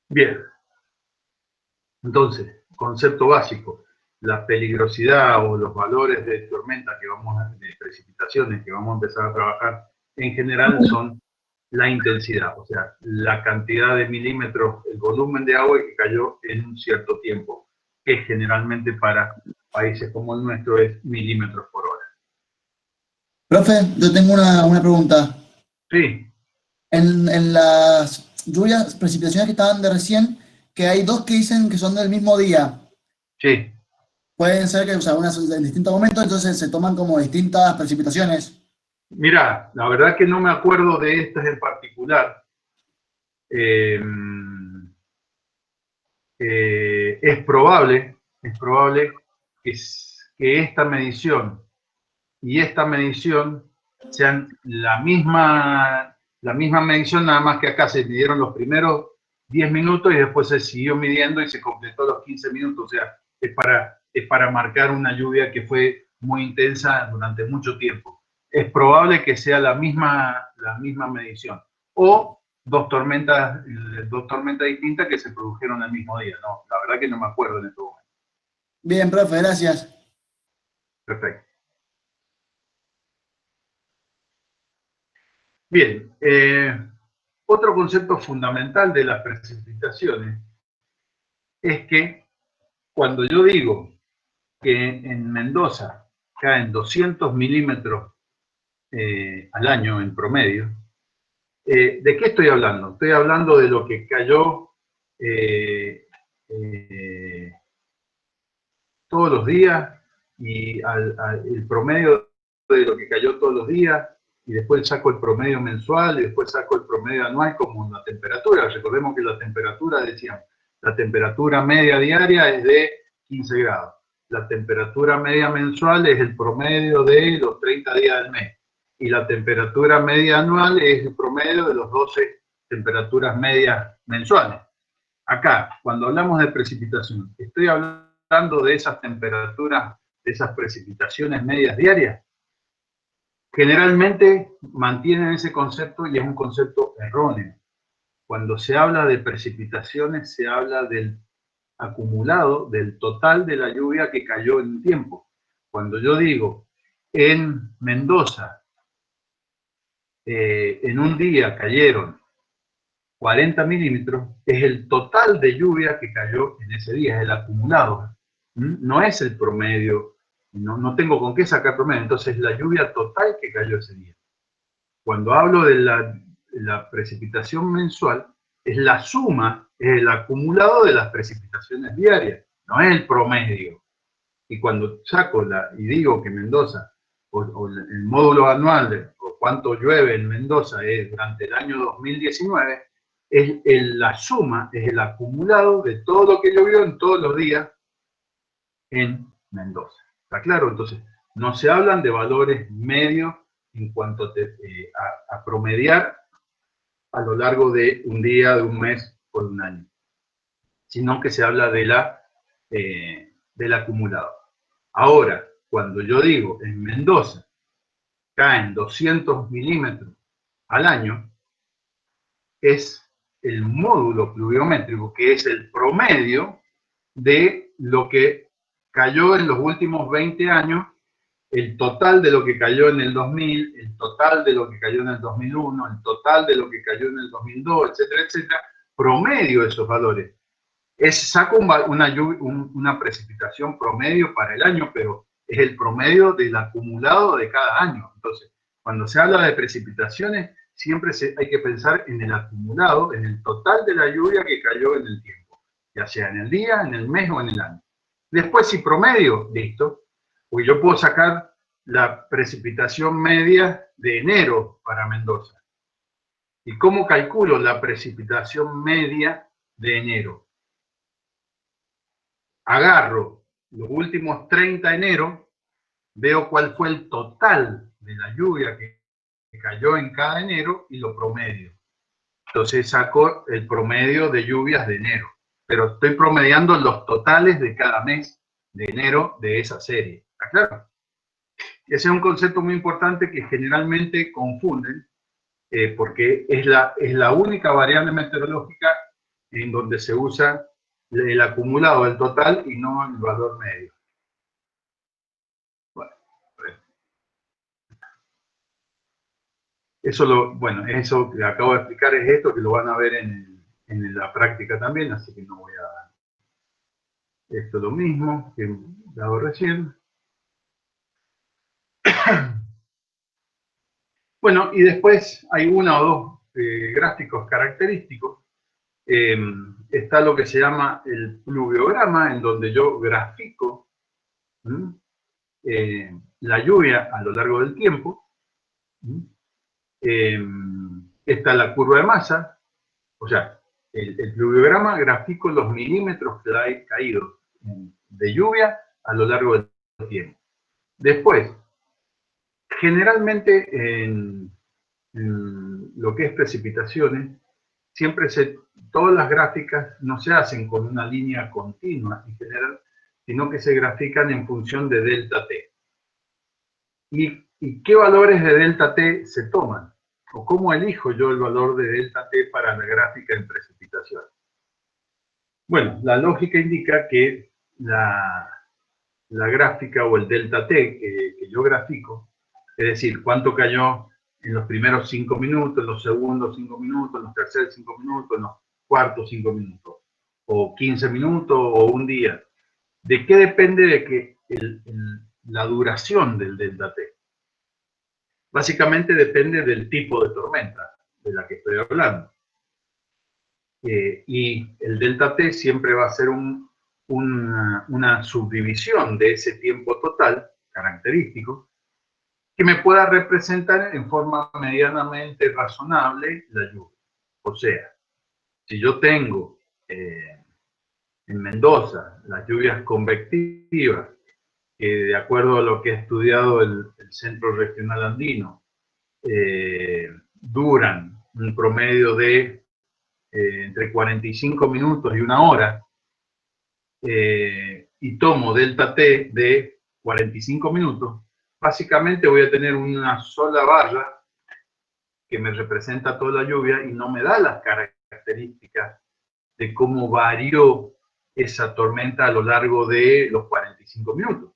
Bien. Entonces, concepto básico, la peligrosidad o los valores de tormenta de precipitaciones que vamos a empezar a trabajar en general son la intensidad, o sea, la cantidad de milímetros, el volumen de agua que cayó en un cierto tiempo, que generalmente para países como el nuestro es milímetros por hora. Profe, yo tengo una pregunta. Sí. En las lluvias, precipitaciones que estaban de recién, que hay dos que dicen que son del mismo día. Sí. Pueden ser que, o sea, unas en distintos momentos, entonces se toman como distintas precipitaciones. Mira, la verdad que no me acuerdo de estas en particular. Es probable que esta medición y esta medición sean la misma medición, nada más que acá se midieron los primeros 10 minutos y después se siguió midiendo y se completó los 15 minutos. O sea, es para marcar una lluvia que fue muy intensa durante mucho tiempo. Es probable que sea la misma medición. O dos tormentas distintas que se produjeron el mismo día. No, la verdad que no me acuerdo en este momento. Bien, profe, gracias. Perfecto. Bien, otro concepto fundamental de las precipitaciones es que cuando yo digo que en Mendoza caen 200 milímetros al año en promedio, ¿de qué estoy hablando? Estoy hablando de lo que cayó todos los días y el promedio de lo que cayó todos los días, y después saco el promedio mensual y después saco el promedio anual como la temperatura. Recordemos que la temperatura, decíamos, la temperatura media diaria es de 15 grados. La temperatura media mensual es el promedio de los 30 días del mes. Y la temperatura media anual es el promedio de los 12 temperaturas medias mensuales. Acá, cuando hablamos de precipitación, estoy hablando de esas temperaturas, de esas precipitaciones medias diarias. Generalmente mantienen ese concepto y es un concepto erróneo. Cuando se habla de precipitaciones, se habla del acumulado, del total de la lluvia que cayó en un tiempo. Cuando yo digo en Mendoza, en un día cayeron 40 milímetros, es el total de lluvia que cayó en ese día, es el acumulado. No es el promedio, no tengo con qué sacar promedio, entonces la lluvia total que cayó ese día. Cuando hablo de la precipitación mensual, es la suma, es el acumulado de las precipitaciones diarias, no es el promedio. Y cuando saco y digo que Mendoza, o el módulo anual, o cuánto llueve en Mendoza es durante el año 2019, la suma, es el acumulado de todo lo que llovió en todos los días en Mendoza. ¿Está claro? Entonces, no se hablan de valores medios en cuanto a promediar a lo largo de un día, de un mes o de un año, sino que se habla del acumulado. Ahora, cuando yo digo en Mendoza caen 200 milímetros al año, es el módulo pluviométrico, que es el promedio de lo que cayó en los últimos 20 años, el total de lo que cayó en el 2000, el total de lo que cayó en el 2001, el total de lo que cayó en el 2002, etcétera, etcétera, promedio de esos valores. Saco una precipitación promedio para el año, pero es el promedio del acumulado de cada año. Entonces, cuando se habla de precipitaciones, siempre hay que pensar en el acumulado, en el total de la lluvia que cayó en el tiempo, ya sea en el día, en el mes o en el año. Después, si promedio, listo, pues yo puedo sacar la precipitación media de enero para Mendoza. ¿Y cómo calculo la precipitación media de enero? Agarro los últimos 30 de enero, veo cuál fue el total de la lluvia que cayó en cada enero y lo promedio. Entonces saco el promedio de lluvias de enero, pero estoy promediando los totales de cada mes de enero de esa serie. ¿Está claro? Ese es un concepto muy importante que generalmente confunden, porque es la única variable meteorológica en donde se usa el acumulado, el total, y no el valor medio. Bueno, eso que acabo de explicar es esto, que lo van a ver en la práctica también, así que no voy a... Esto es lo mismo que he dado recién. Bueno, y después hay uno o dos gráficos característicos. Está lo que se llama el pluviograma, en donde yo grafico la lluvia a lo largo del tiempo. Está la curva de masa, o sea, el pluviograma grafico los milímetros que hay caído de lluvia a lo largo del tiempo. Después, generalmente en lo que es precipitaciones, siempre todas las gráficas no se hacen con una línea continua en general, sino que se grafican en función de delta T. ¿Y qué valores de delta T se toman? ¿O cómo elijo yo el valor de delta T para la gráfica en precipitación? Bueno, la lógica indica que la gráfica o el delta T que yo grafico, es decir, cuánto cayó en los primeros 5 minutos, en los segundos 5 minutos, en los terceros 5 minutos, en los cuartos 5 minutos, o 15 minutos, o un día. ¿De qué depende de que la duración del delta T? Básicamente depende del tipo de tormenta de la que estoy hablando. Y el delta T siempre va a ser una subdivisión de ese tiempo total característico que me pueda representar en forma medianamente razonable la lluvia. O sea, si yo tengo en Mendoza las lluvias convectivas, que de acuerdo a lo que ha estudiado el Centro Regional Andino, duran un promedio de entre 45 minutos y una hora, y tomo delta T de 45 minutos, básicamente voy a tener una sola barra que me representa toda la lluvia y no me da las características de cómo varió esa tormenta a lo largo de los 45 minutos.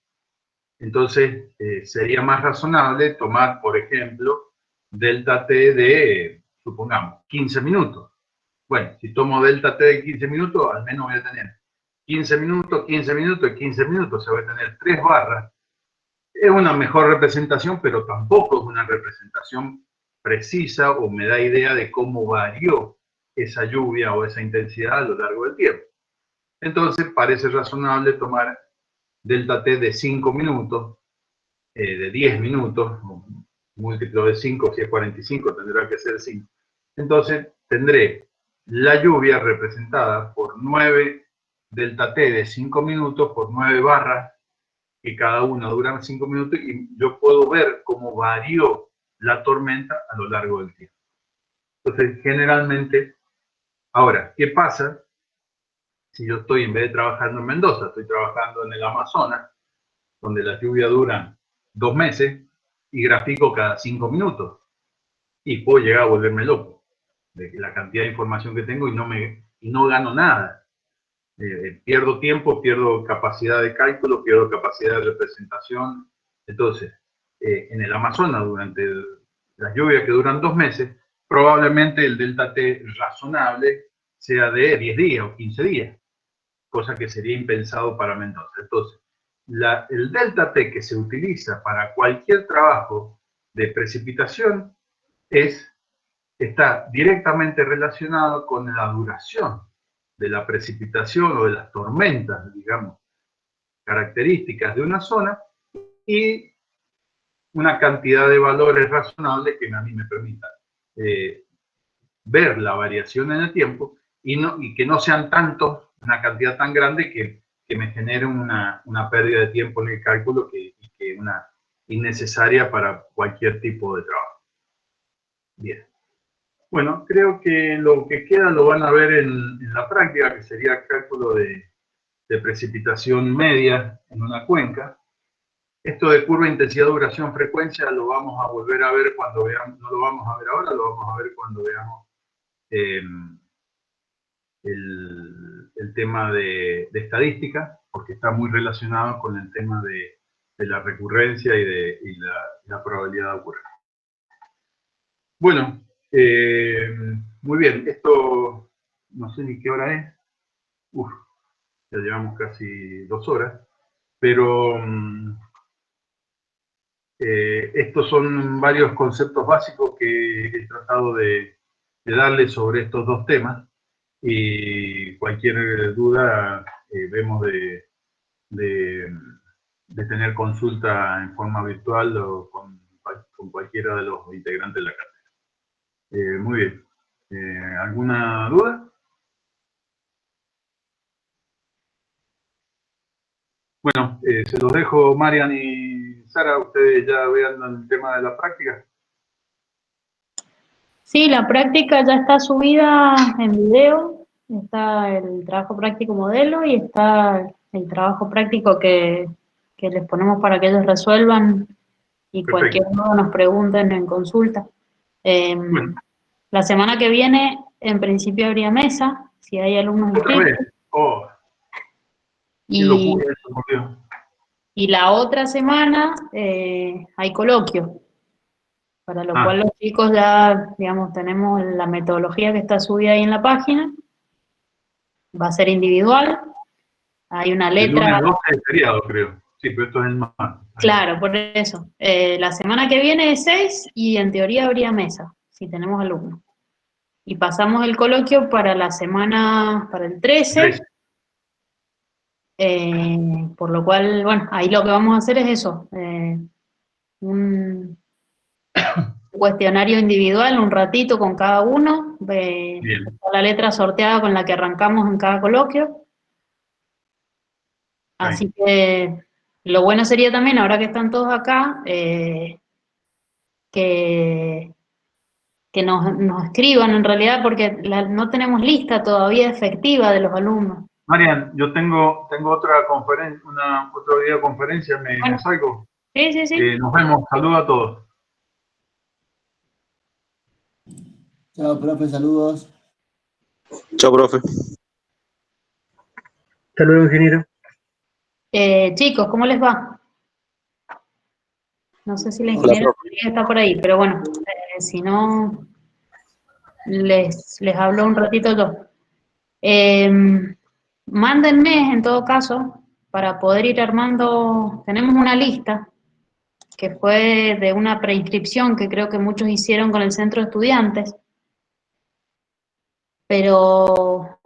Entonces, sería más razonable tomar, por ejemplo, delta T de, supongamos, 15 minutos. Bueno, si tomo delta T de 15 minutos, al menos voy a tener 15 minutos, 15 minutos y 15 minutos. Se va a tener 3 barras. Es una mejor representación, pero tampoco es una representación precisa o me da idea de cómo varió esa lluvia o esa intensidad a lo largo del tiempo. Entonces, parece razonable tomar delta T de 5 minutos, de 10 minutos, múltiplo de 5, si es 45, tendrá que ser 5. Entonces, tendré la lluvia representada por 9 delta T de 5 minutos por 9 barras, que cada una dura 5 minutos, y yo puedo ver cómo varió la tormenta a lo largo del tiempo. Entonces, generalmente, ahora, ¿qué pasa si yo estoy, en vez de trabajando en Mendoza, estoy trabajando en el Amazonas, donde las lluvias duran 2 meses y grafico cada 5 minutos? Y puedo llegar a volverme loco de la cantidad de información que tengo y no gano nada. Pierdo tiempo, pierdo capacidad de cálculo, pierdo capacidad de representación. Entonces, en el Amazonas, durante las lluvias que duran 2 meses, probablemente el delta T razonable sea de 10 días o 15 días, cosa que sería impensado para Mendoza. Entonces, el delta T que se utiliza para cualquier trabajo de precipitación está directamente relacionado con la duración de la precipitación o de las tormentas, digamos, características de una zona y una cantidad de valores razonables que a mí me permitan ver la variación en el tiempo y que no sean tantos, una cantidad tan grande que me genere una pérdida de tiempo en el cálculo que una innecesaria para cualquier tipo de trabajo. Bien. Bueno, creo que lo que queda lo van a ver en la práctica, que sería el cálculo de precipitación media en una cuenca. Esto de curva, intensidad, duración, frecuencia lo vamos a volver a ver cuando veamos, no lo vamos a ver ahora, lo vamos a ver cuando veamos el tema de estadística, porque está muy relacionado con el tema de la recurrencia y la probabilidad de ocurrencia. Bueno, muy bien, esto no sé ni qué hora es. Ya llevamos casi 2 horas, pero estos son varios conceptos básicos que he tratado de darle sobre estos 2 temas, y cualquier duda vemos de tener consulta en forma virtual o con cualquiera de los integrantes de la cátedra. Muy bien. ¿Alguna duda? Bueno, se los dejo, Marian y Sara, ustedes ya vean el tema de la práctica. Sí, la práctica ya está subida en video, está el trabajo práctico modelo y está el trabajo práctico que les ponemos para que ellos resuelvan y Perfecto. cualquier duda nos pregunten en consulta. Bueno. La semana que viene, en principio habría mesa, si hay alumnos ¿Otra inscritos. vez? Oh, qué locura eso, por Dios. Y la otra semana hay coloquio, para lo cual los chicos ya, digamos, tenemos la metodología que está subida ahí en la página. Va a ser individual, hay una letra. El lunes 12 es feriado, creo. Sí, pero esto es el martes. Claro, por eso. La semana que viene es 6 y en teoría habría mesa, si tenemos alumnos. Y pasamos el coloquio para la semana, para el 13. Por lo cual, bueno, ahí lo que vamos a hacer es eso. Un cuestionario individual, un ratito con cada uno. La letra sorteada con la que arrancamos en cada coloquio. Así que lo bueno sería también, ahora que están todos acá, que nos escriban en realidad, porque no tenemos lista todavía efectiva de los alumnos. Marian, yo tengo otra conferencia, otra videoconferencia, ¿me salgo? Sí. Nos vemos, saludos a todos. Chao, profe, saludos. Chao, profe. Hasta luego, ingeniero. Chicos, ¿cómo les va? No sé si la ingeniera está por ahí, pero bueno, si no, les hablo un ratito yo. Mándenme, en todo caso, para poder ir armando, tenemos una lista que fue de una preinscripción que creo que muchos hicieron con el centro de estudiantes, pero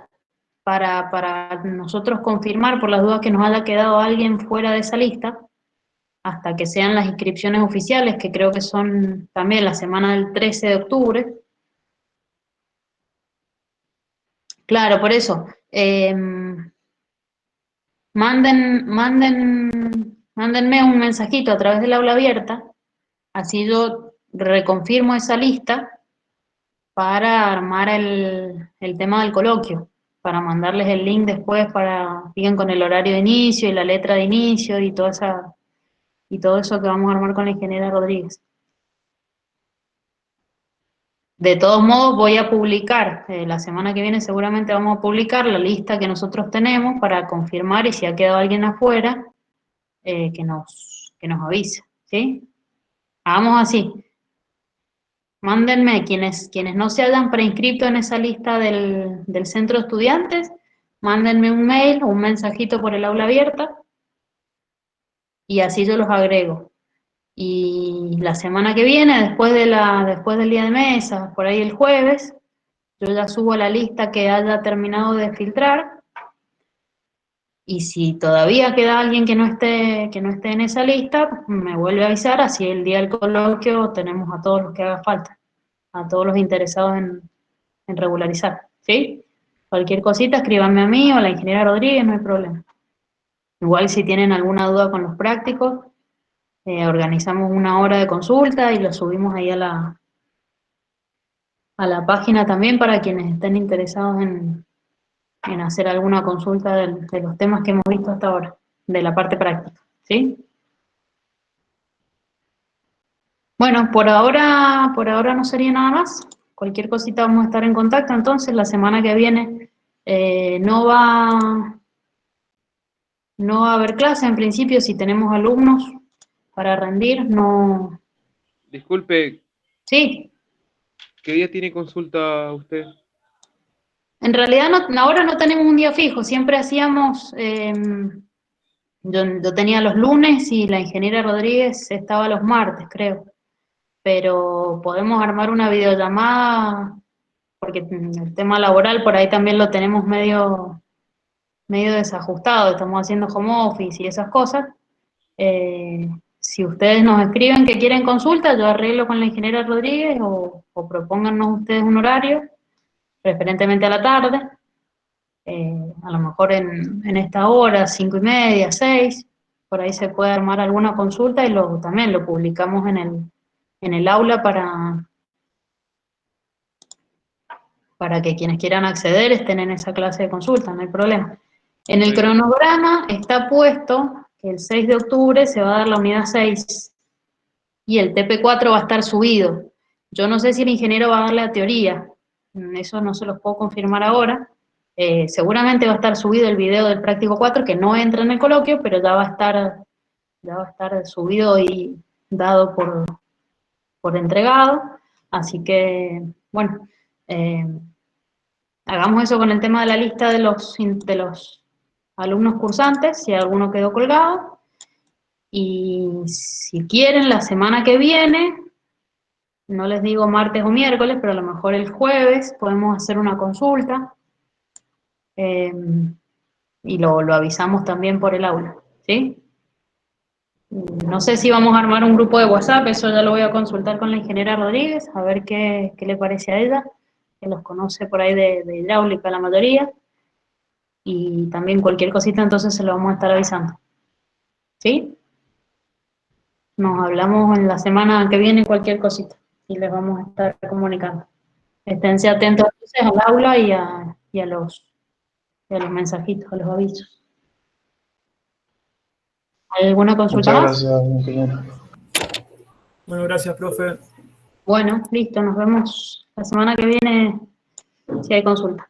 para nosotros confirmar, por las dudas que nos haya quedado alguien fuera de esa lista, hasta que sean las inscripciones oficiales, que creo que son también la semana del 13 de octubre. Claro, por eso. Mándenme un mensajito a través del aula abierta, así yo reconfirmo esa lista para armar el tema del coloquio, para mandarles el link después para que sigan con el horario de inicio y la letra de inicio y todo eso que vamos a armar con la ingeniera Rodríguez. De todos modos, voy a publicar, la semana que viene seguramente vamos a publicar la lista que nosotros tenemos para confirmar, y si ha quedado alguien afuera, que nos avise, ¿sí? Hagamos así. Mándenme, quienes no se hayan preinscrito en esa lista del centro de estudiantes, mándenme un mail o un mensajito por el aula abierta, y así yo los agrego. Y la semana que viene, después del día de mesa, por ahí el jueves, yo ya subo la lista que haya terminado de filtrar, y si todavía queda alguien que no esté en esa lista, me vuelve a avisar, así el día del coloquio tenemos a todos los que haga falta, a todos los interesados en regularizar, ¿sí? Cualquier cosita, escríbanme a mí o a la ingeniera Rodríguez, no hay problema. Igual si tienen alguna duda con los prácticos, organizamos una hora de consulta y lo subimos ahí a la página también para quienes estén interesados en hacer alguna consulta de los temas que hemos visto hasta ahora, de la parte práctica, ¿sí? Bueno, por ahora no sería nada más. Cualquier cosita vamos a estar en contacto. Entonces, la semana que viene no va a haber clase en principio. Si tenemos alumnos para rendir, no... Disculpe, Sí. ¿qué día tiene consulta usted? En realidad ahora no tenemos un día fijo. Siempre hacíamos... yo tenía los lunes y la ingeniera Rodríguez estaba los martes, creo. Pero podemos armar una videollamada, porque el tema laboral por ahí también lo tenemos medio desajustado, estamos haciendo home office y esas cosas. Si ustedes nos escriben que quieren consulta, yo arreglo con la ingeniera Rodríguez, o propónganos ustedes un horario, preferentemente a la tarde, a lo mejor en esta hora, 5:30, 6, por ahí se puede armar alguna consulta y también lo publicamos en el aula para que quienes quieran acceder estén en esa clase de consulta, no hay problema. En el cronograma está puesto que el 6 de octubre se va a dar la unidad 6 y el TP4 va a estar subido. Yo no sé si el ingeniero va a dar la teoría, eso no se los puedo confirmar ahora. Seguramente va a estar subido el video del práctico 4, que no entra en el coloquio, pero ya va a estar subido y dado por entregado. Así que, bueno, hagamos eso con el tema de la lista de los alumnos cursantes, si alguno quedó colgado. Y si quieren, la semana que viene, no les digo martes o miércoles, pero a lo mejor el jueves podemos hacer una consulta, y lo avisamos también por el aula, ¿sí? No sé si vamos a armar un grupo de WhatsApp, eso ya lo voy a consultar con la ingeniera Rodríguez, a ver qué le parece a ella, que los conoce por ahí de hidráulica la mayoría, y también cualquier cosita entonces se lo vamos a estar avisando, ¿sí? Nos hablamos en la semana que viene cualquier cosita, y les vamos a estar comunicando. Esténse atentos entonces al aula y a los mensajitos, a los avisos. ¿Alguna consulta más? Muchas gracias, ingeniero. Bueno, gracias, profe. Bueno, listo, nos vemos la semana que viene si hay consulta.